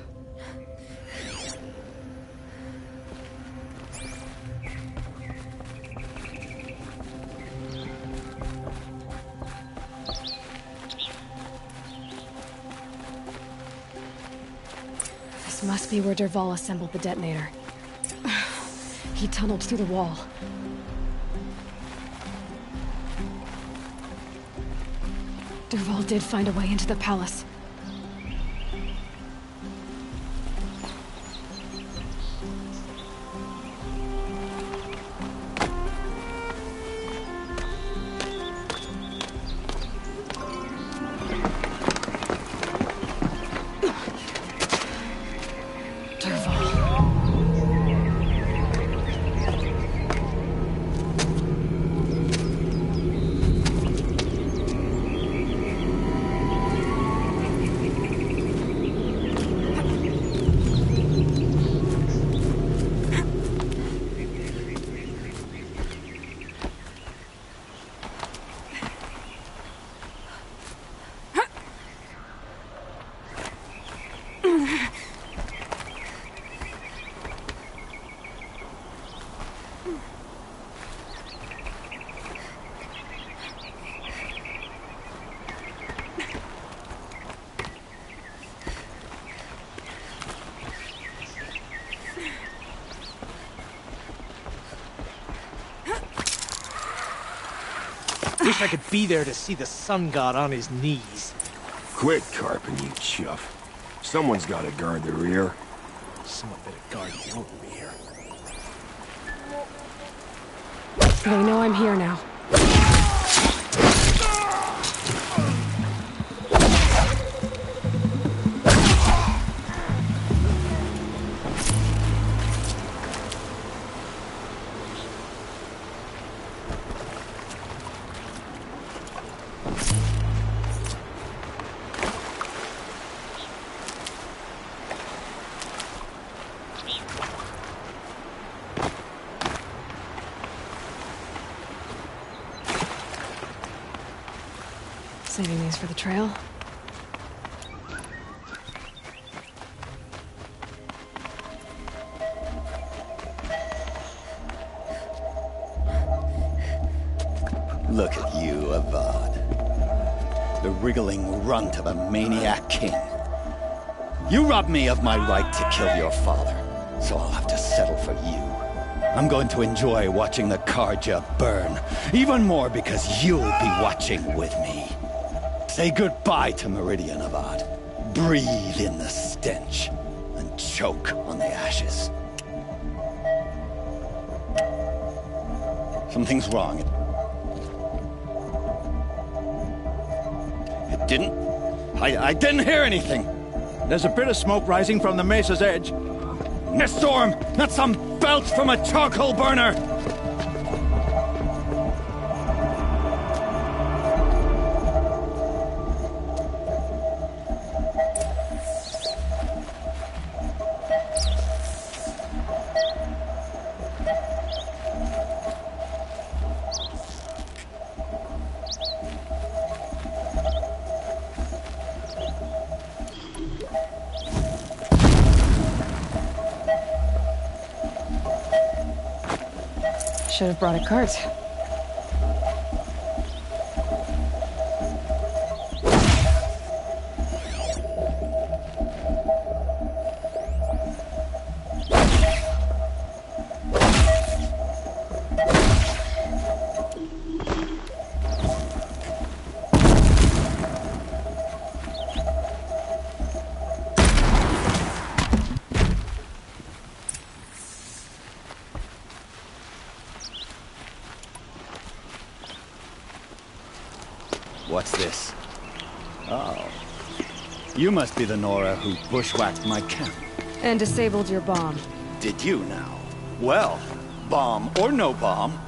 This must be where Dervahl assembled the detonator. He tunneled through the wall. Dervahl did find a way into the palace. Wish I could be there to see the sun god on his knees. Quit carping, you chuff. Someone's got to guard the rear. Someone better guard your rear. They know I'm here now. Saving these for the trail. Look at you, Avad. The wriggling runt of a maniac king. You robbed me of my right to kill your father, so I'll have to settle for you. I'm going to enjoy watching the Carja burn, even more because you'll be watching with me. Say goodbye to Meridian, Avad. Breathe in the stench, and choke on the ashes. Something's wrong. It didn't? I didn't hear anything. There's a bit of smoke rising from the mesa's edge. A storm, not some belch from a charcoal burner! Should have brought a cart. What's this? Oh. You must be the Nora who bushwhacked my camp. And disabled your bomb. Did you now? Well, bomb or no bomb,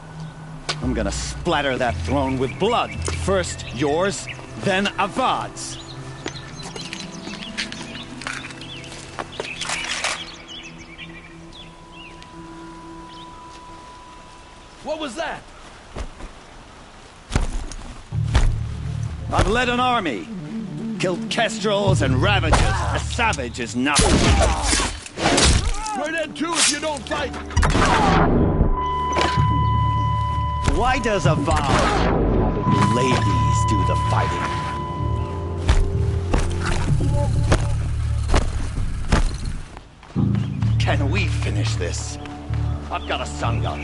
I'm gonna splatter that throne with blood. First yours, then Avad's. What was that? I've led an army. Killed kestrels and ravagers. A savage is nothing. We're dead too if you don't fight. Why does Avad ladies do the fighting? Can we finish this? I've got a sun god.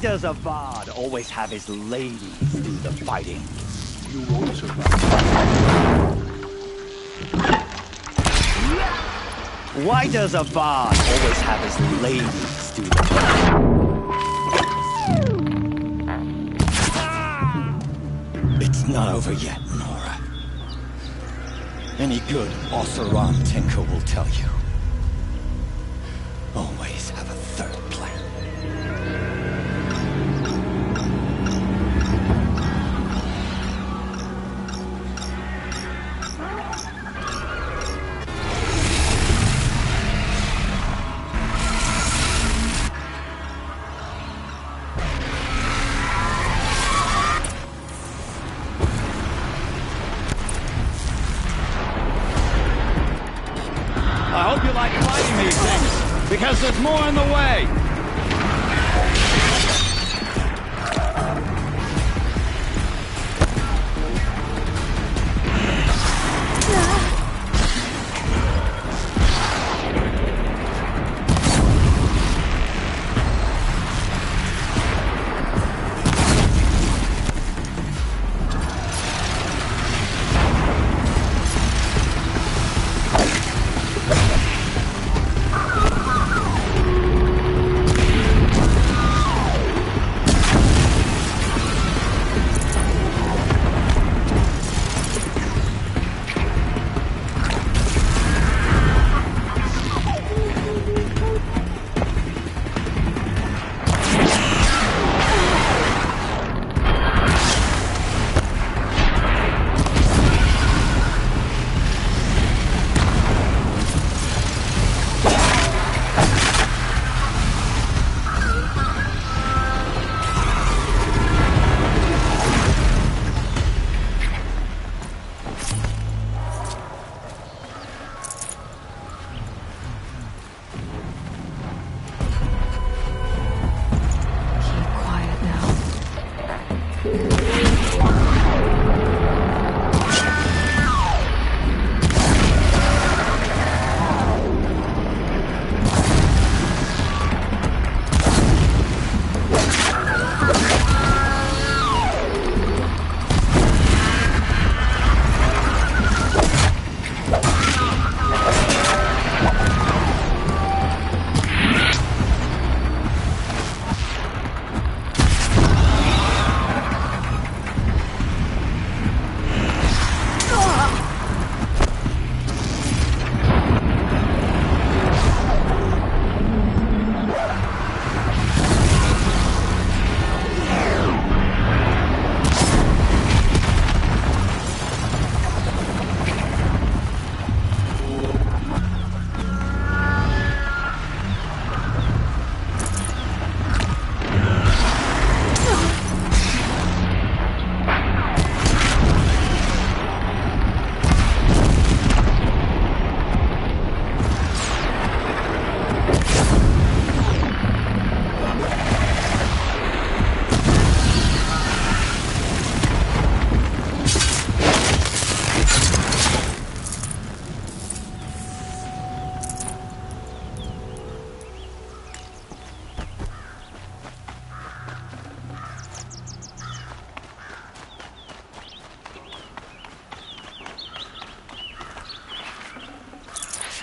does Avad always have his ladies do the fighting? You won't survive. Why does Avad always have his ladies do the fighting? It's not over yet, Nora. Any good Oseram tinker will tell you. Always have a third plan. I hope you like fighting these things, because there's more in the way!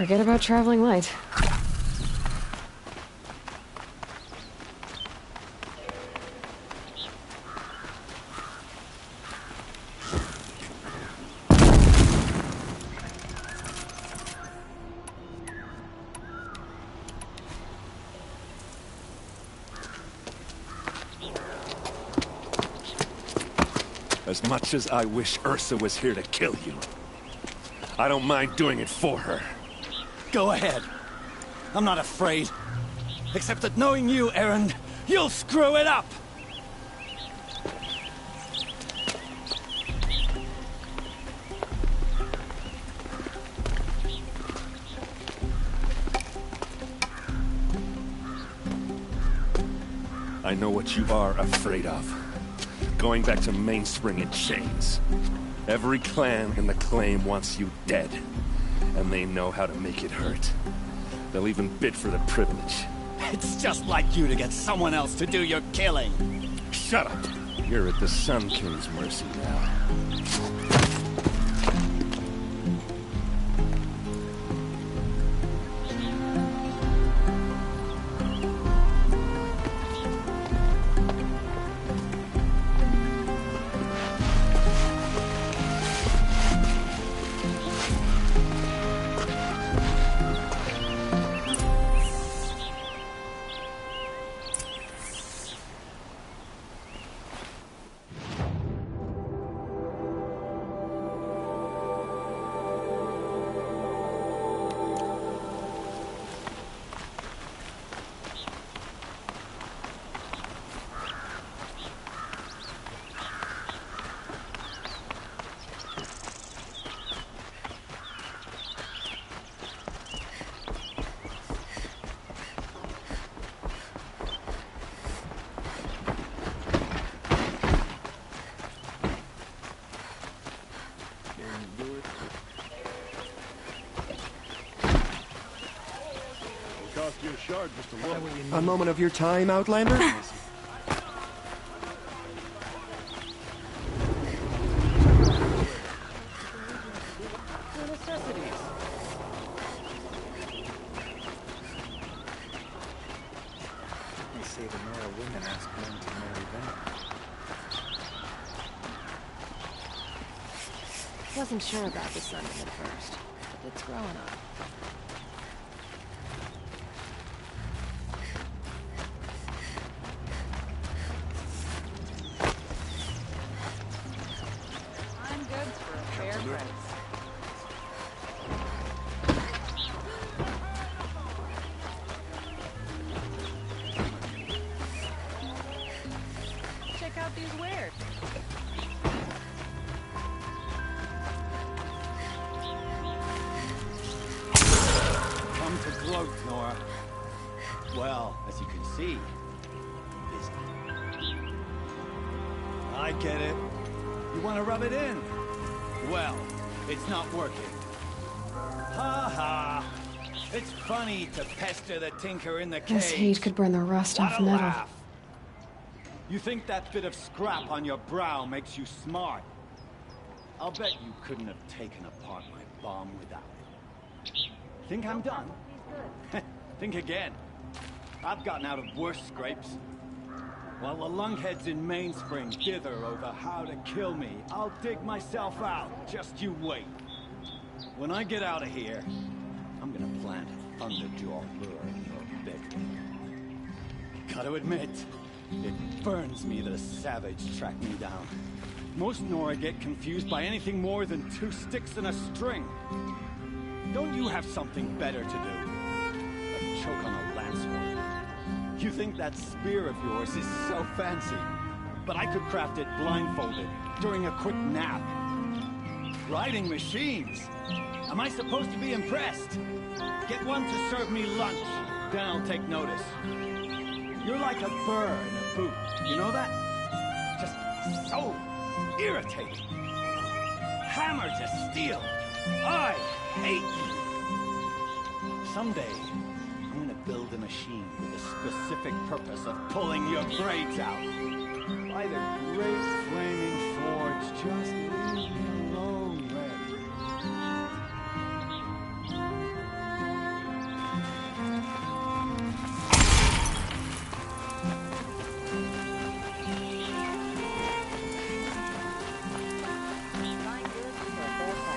Forget about traveling light. As much as I wish Ursa was here to kill you, I don't mind doing it for her. Go ahead. I'm not afraid. Except that knowing you, Erend, you'll screw it up! I know what you are afraid of. Going back to Mainspring in chains. Every clan in the claim wants you dead. And they know how to make it hurt. They'll even bid for the privilege. It's just like you to get someone else to do your killing. Shut up. You're at the Sun King's mercy now. A moment of your time, Outlander? Wasn't sure about the sun at first, but it's growing on. Check out these wares. Come to gloat, Nora. Well, as you can see, busy. I get it. You want to rub it in? Well, it's not working. Ha ha! It's funny to pester the tinker in the cage. This heat could burn the rust What off a metal. laugh. You think that bit of scrap on your brow makes you smart? I'll bet you couldn't have taken apart my bomb without it. Think I'm done? Think again. I've gotten out of worse scrapes. While the lunkheads in Mainspring dither over how to kill me, I'll dig myself out. Just you wait. When I get out of here, I'm gonna plant a Thunderjaw lure in your bedroom. Gotta admit, it burns me that a savage tracked me down. Most Nora get confused by anything more than 2 sticks and a string. Don't you have something better to do? Like choke on a lance horn. You think that spear of yours is so fancy, but I could craft it blindfolded during a quick nap. Riding machines? Am I supposed to be impressed? Get one to serve me lunch, then I'll take notice. You're like a burr in a boot, you know that? Just so irritating. Hammer to steel. I hate you. Someday, I'm gonna build a machine with the specific purpose of pulling your brains out. By the great flaming forge, just leave me alone, Red.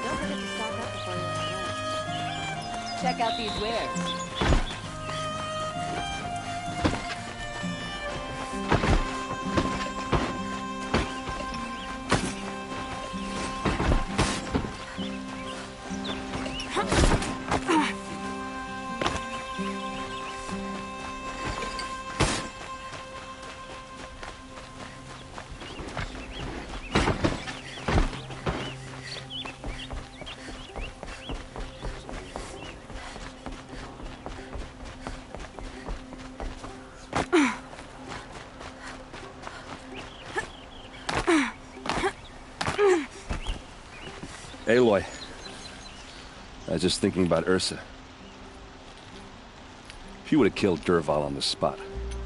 Don't forget to stock up before you run. Check out these wares. Aloy, I was just thinking about Ursa. She would have killed Dervahl on the spot.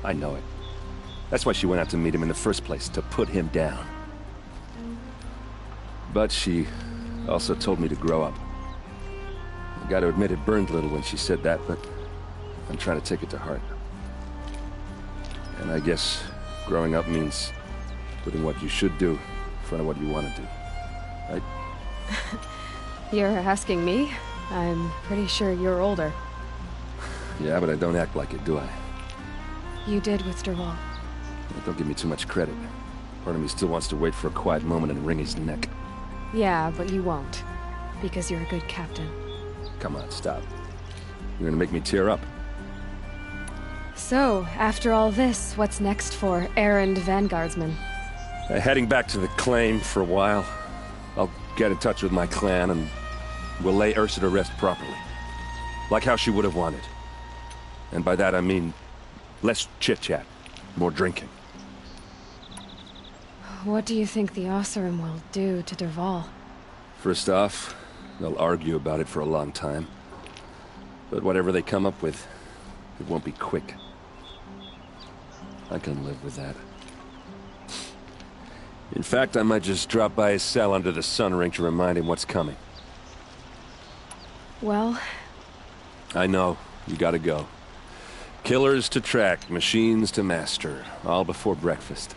I know it. That's why she went out to meet him in the first place, to put him down. But she also told me to grow up. I gotta admit it burned a little when she said that, but I'm trying to take it to heart. And I guess growing up means putting what you should do in front of what you want to do. Right? You're asking me? I'm pretty sure you're older. Yeah, but I don't act like it, do I? You did with Dervahl. Well, don't give me too much credit. Part of me still wants to wait for a quiet moment and wring his neck. Yeah, but you won't. Because you're a good captain. Come on, stop. You're gonna make me tear up. So, after all this, what's next for errand vanguardsman? Heading back to the claim for a while. I'll get in touch with my clan and we'll lay Ursa to rest properly. Like how she would have wanted. And by that I mean less chit-chat, more drinking. What do you think the Oseram will do to Dervahl? First off, they'll argue about it for a long time. But whatever they come up with, it won't be quick. I can live with that. In fact, I might just drop by his cell under the sun ring to remind him what's coming. Well... I know. You gotta go. Killers to track, machines to master. All before breakfast.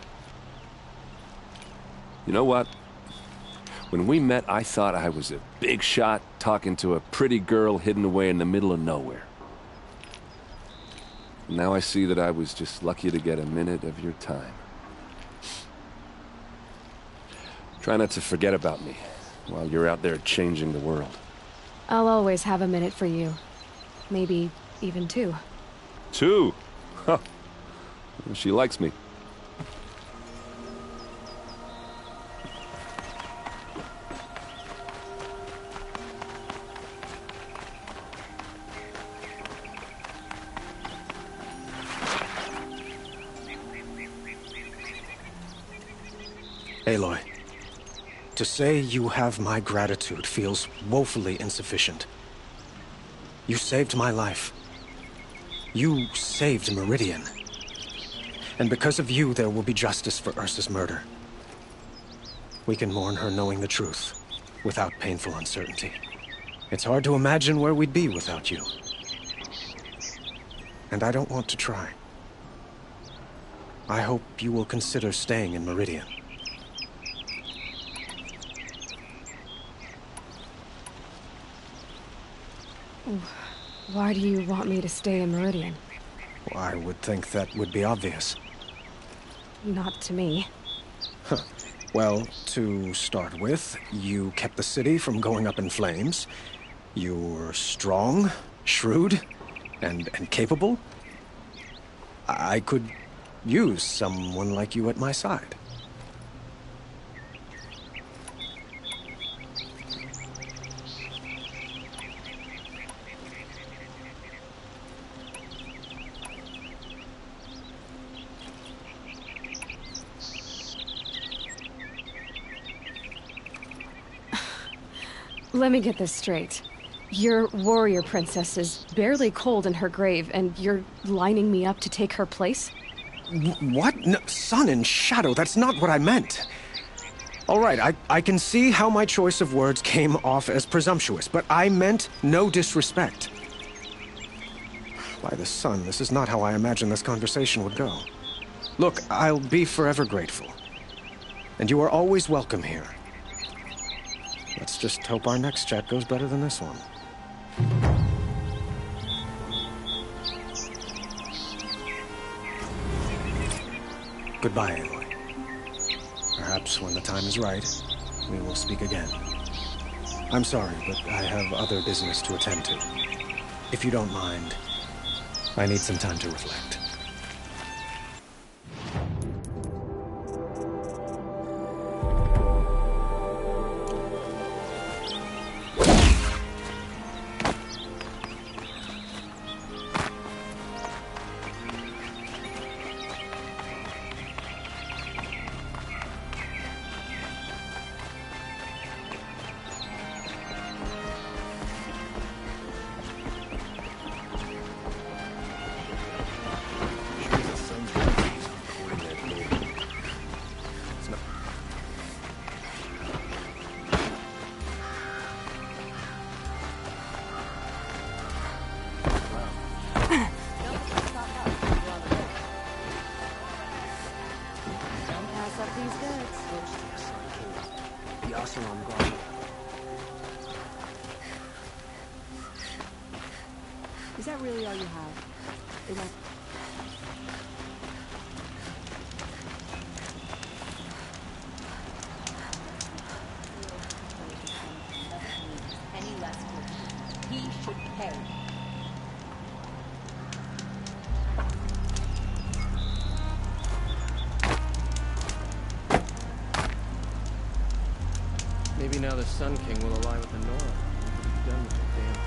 You know what? When we met, I thought I was a big shot talking to a pretty girl hidden away in the middle of nowhere. Now I see that I was just lucky to get a minute of your time. Try not to forget about me while you're out there changing the world. I'll always have a minute for you. Maybe even 2. 2? Huh. She likes me. Aloy, to say you have my gratitude feels woefully insufficient. You saved my life. You saved Meridian. And because of you, there will be justice for Ursa's murder. We can mourn her knowing the truth, without painful uncertainty. It's hard to imagine where we'd be without you. And I don't want to try. I hope you will consider staying in Meridian. Why do you want me to stay in Meridian? Well, I would think that would be obvious. Not to me. Huh. Well, to start with, you kept the city from going up in flames. You were strong, shrewd, and capable. I could use someone like you at my side. Let me get this straight. Your warrior princess is barely cold in her grave, and you're lining me up to take her place? What? No, sun and shadow, that's not what I meant. All right, I can see how my choice of words came off as presumptuous, but I meant no disrespect. By the sun, this is not how I imagined this conversation would go. Look, I'll be forever grateful. And you are always welcome here. Let's just hope our next chat goes better than this one. Goodbye, Aloy. Perhaps when the time is right, we will speak again. I'm sorry, but I have other business to attend to. If you don't mind, I need some time to reflect. the Oseram Guard. Is that really all you have? They won't... Any less good. He should pay. Maybe now the Sun King will ally with the Nora. He's done with the damn.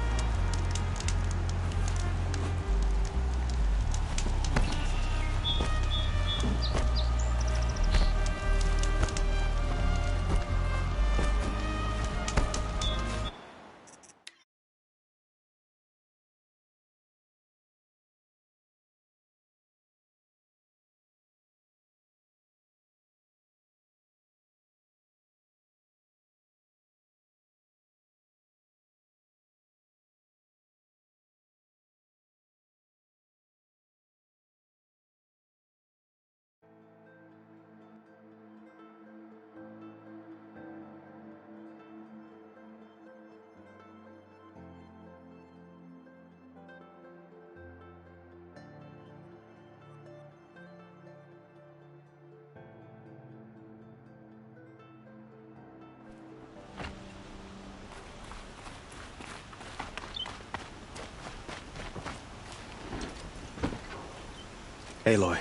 Aloy.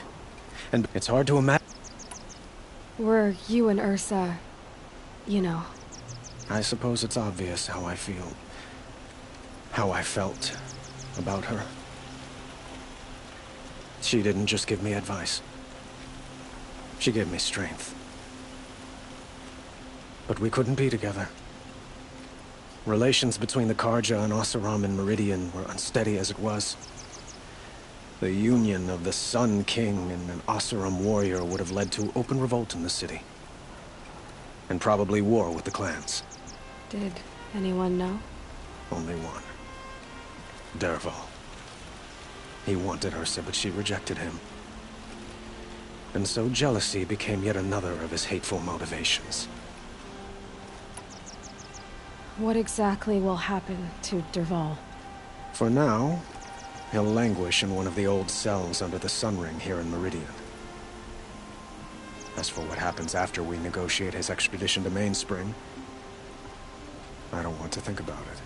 And it's hard to imagine. Were you and Ursa, you know. I suppose it's obvious how I feel. How I felt about her. She didn't just give me advice. She gave me strength. But we couldn't be together. Relations between the Carja and Oseram and Meridian were unsteady as it was. The union of the Sun King and an Oseram warrior would have led to open revolt in the city. And probably war with the clans. Did anyone know? Only one. Dervahl. He wanted Ursa, but she rejected him. And so jealousy became yet another of his hateful motivations. What exactly will happen to Dervahl? For now, he'll languish in one of the old cells under the Sun Ring here in Meridian. As for what happens after we negotiate his extradition to Mainspring, I don't want to think about it.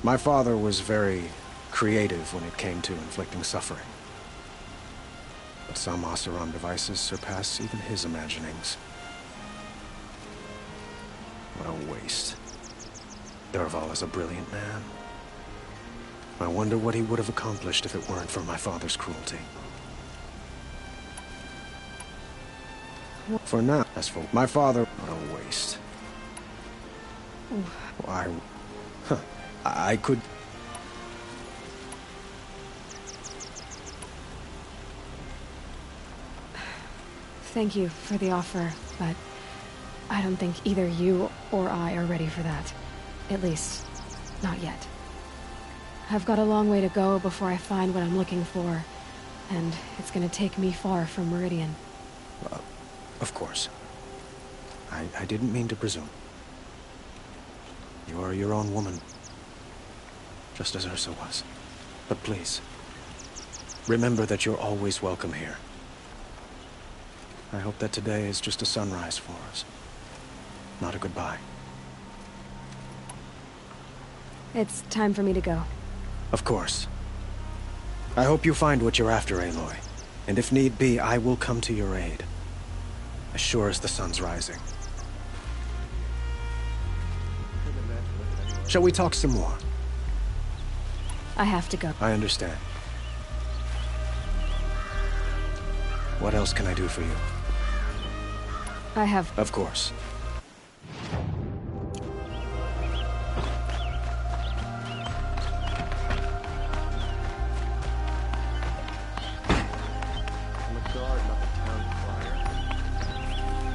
My father was very creative when it came to inflicting suffering. But some Oseram devices surpass even his imaginings. What a waste. Dervahl is a brilliant man. I wonder what he would have accomplished if it weren't for my father's cruelty. For now, as for my father, what a waste. I could... Thank you for the offer, but I don't think either you or I are ready for that. At least, not yet. I've got a long way to go before I find what I'm looking for, and it's gonna take me far from Meridian. Of course. I didn't mean to presume. You are your own woman. Just as Ursa was. But please, remember that you're always welcome here. I hope that today is just a sunrise for us. Not a goodbye. It's time for me to go. Of course. I hope you find what you're after, Aloy. And if need be, I will come to your aid. As sure as the sun's rising. Shall we talk some more? I have to go. I understand. What else can I do for you? I have... Of course.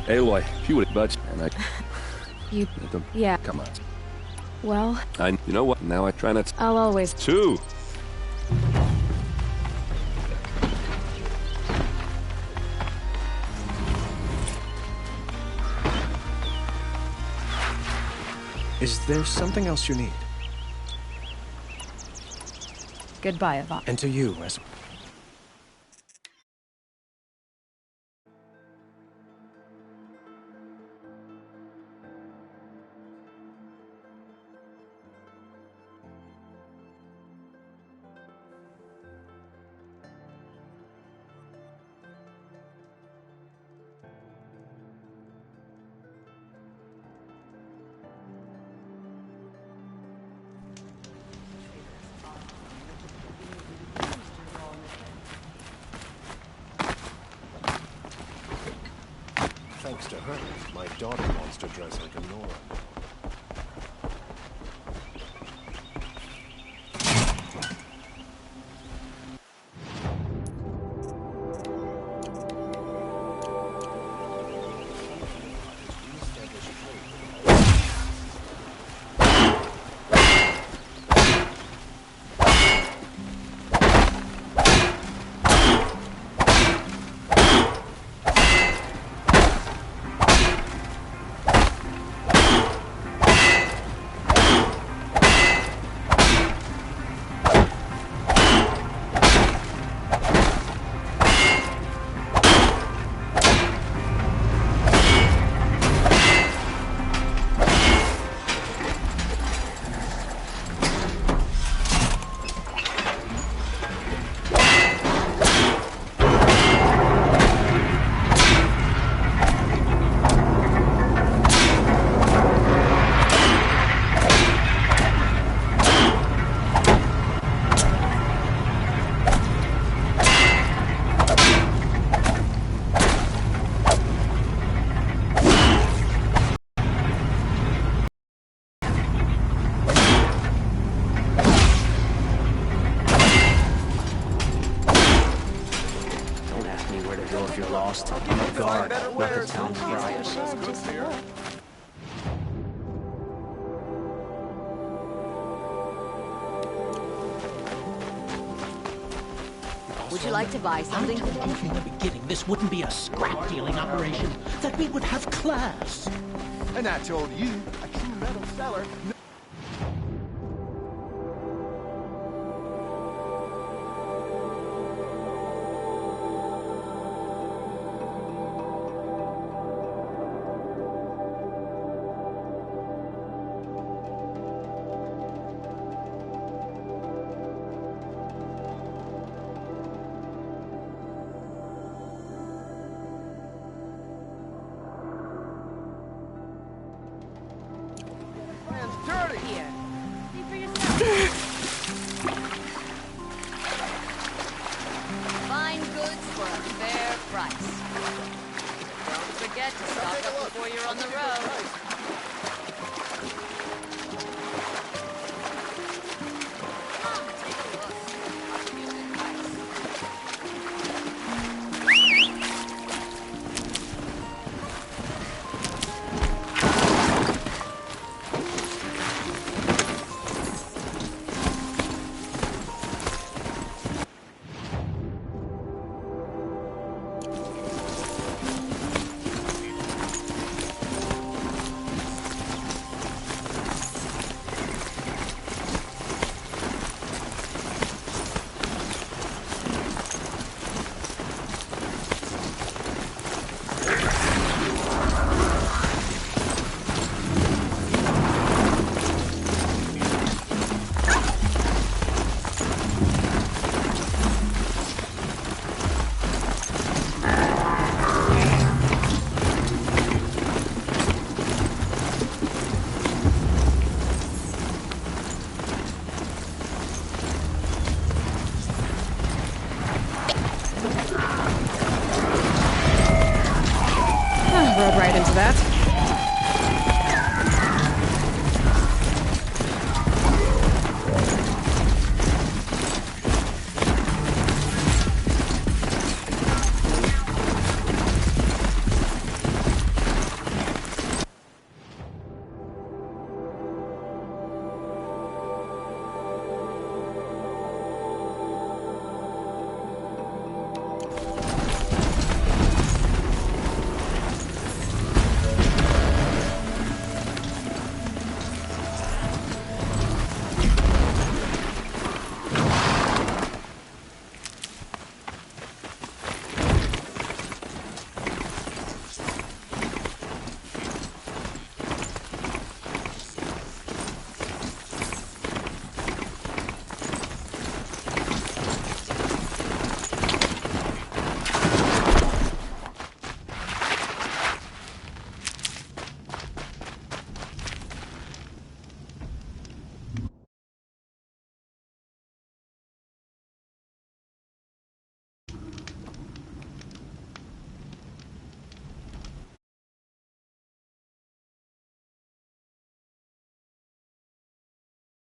Aloy, if you would budge, and I... You... Yeah. Come on. Well... You know what? Now I try not to... I'll always... Two! Is there something else you need? Goodbye, Yvonne. And to you as Thanks to her, my daughter wants to dress like a Nora. lost. I'm a guard, not the town crier. Would you like to buy something? I told you from the beginning this wouldn't be a scrap-dealing operation, that we would have class. And I told you, a true metal seller... dirty here. See for yourself. Fine goods for a fair price. Don't forget to stock up before you're on the road.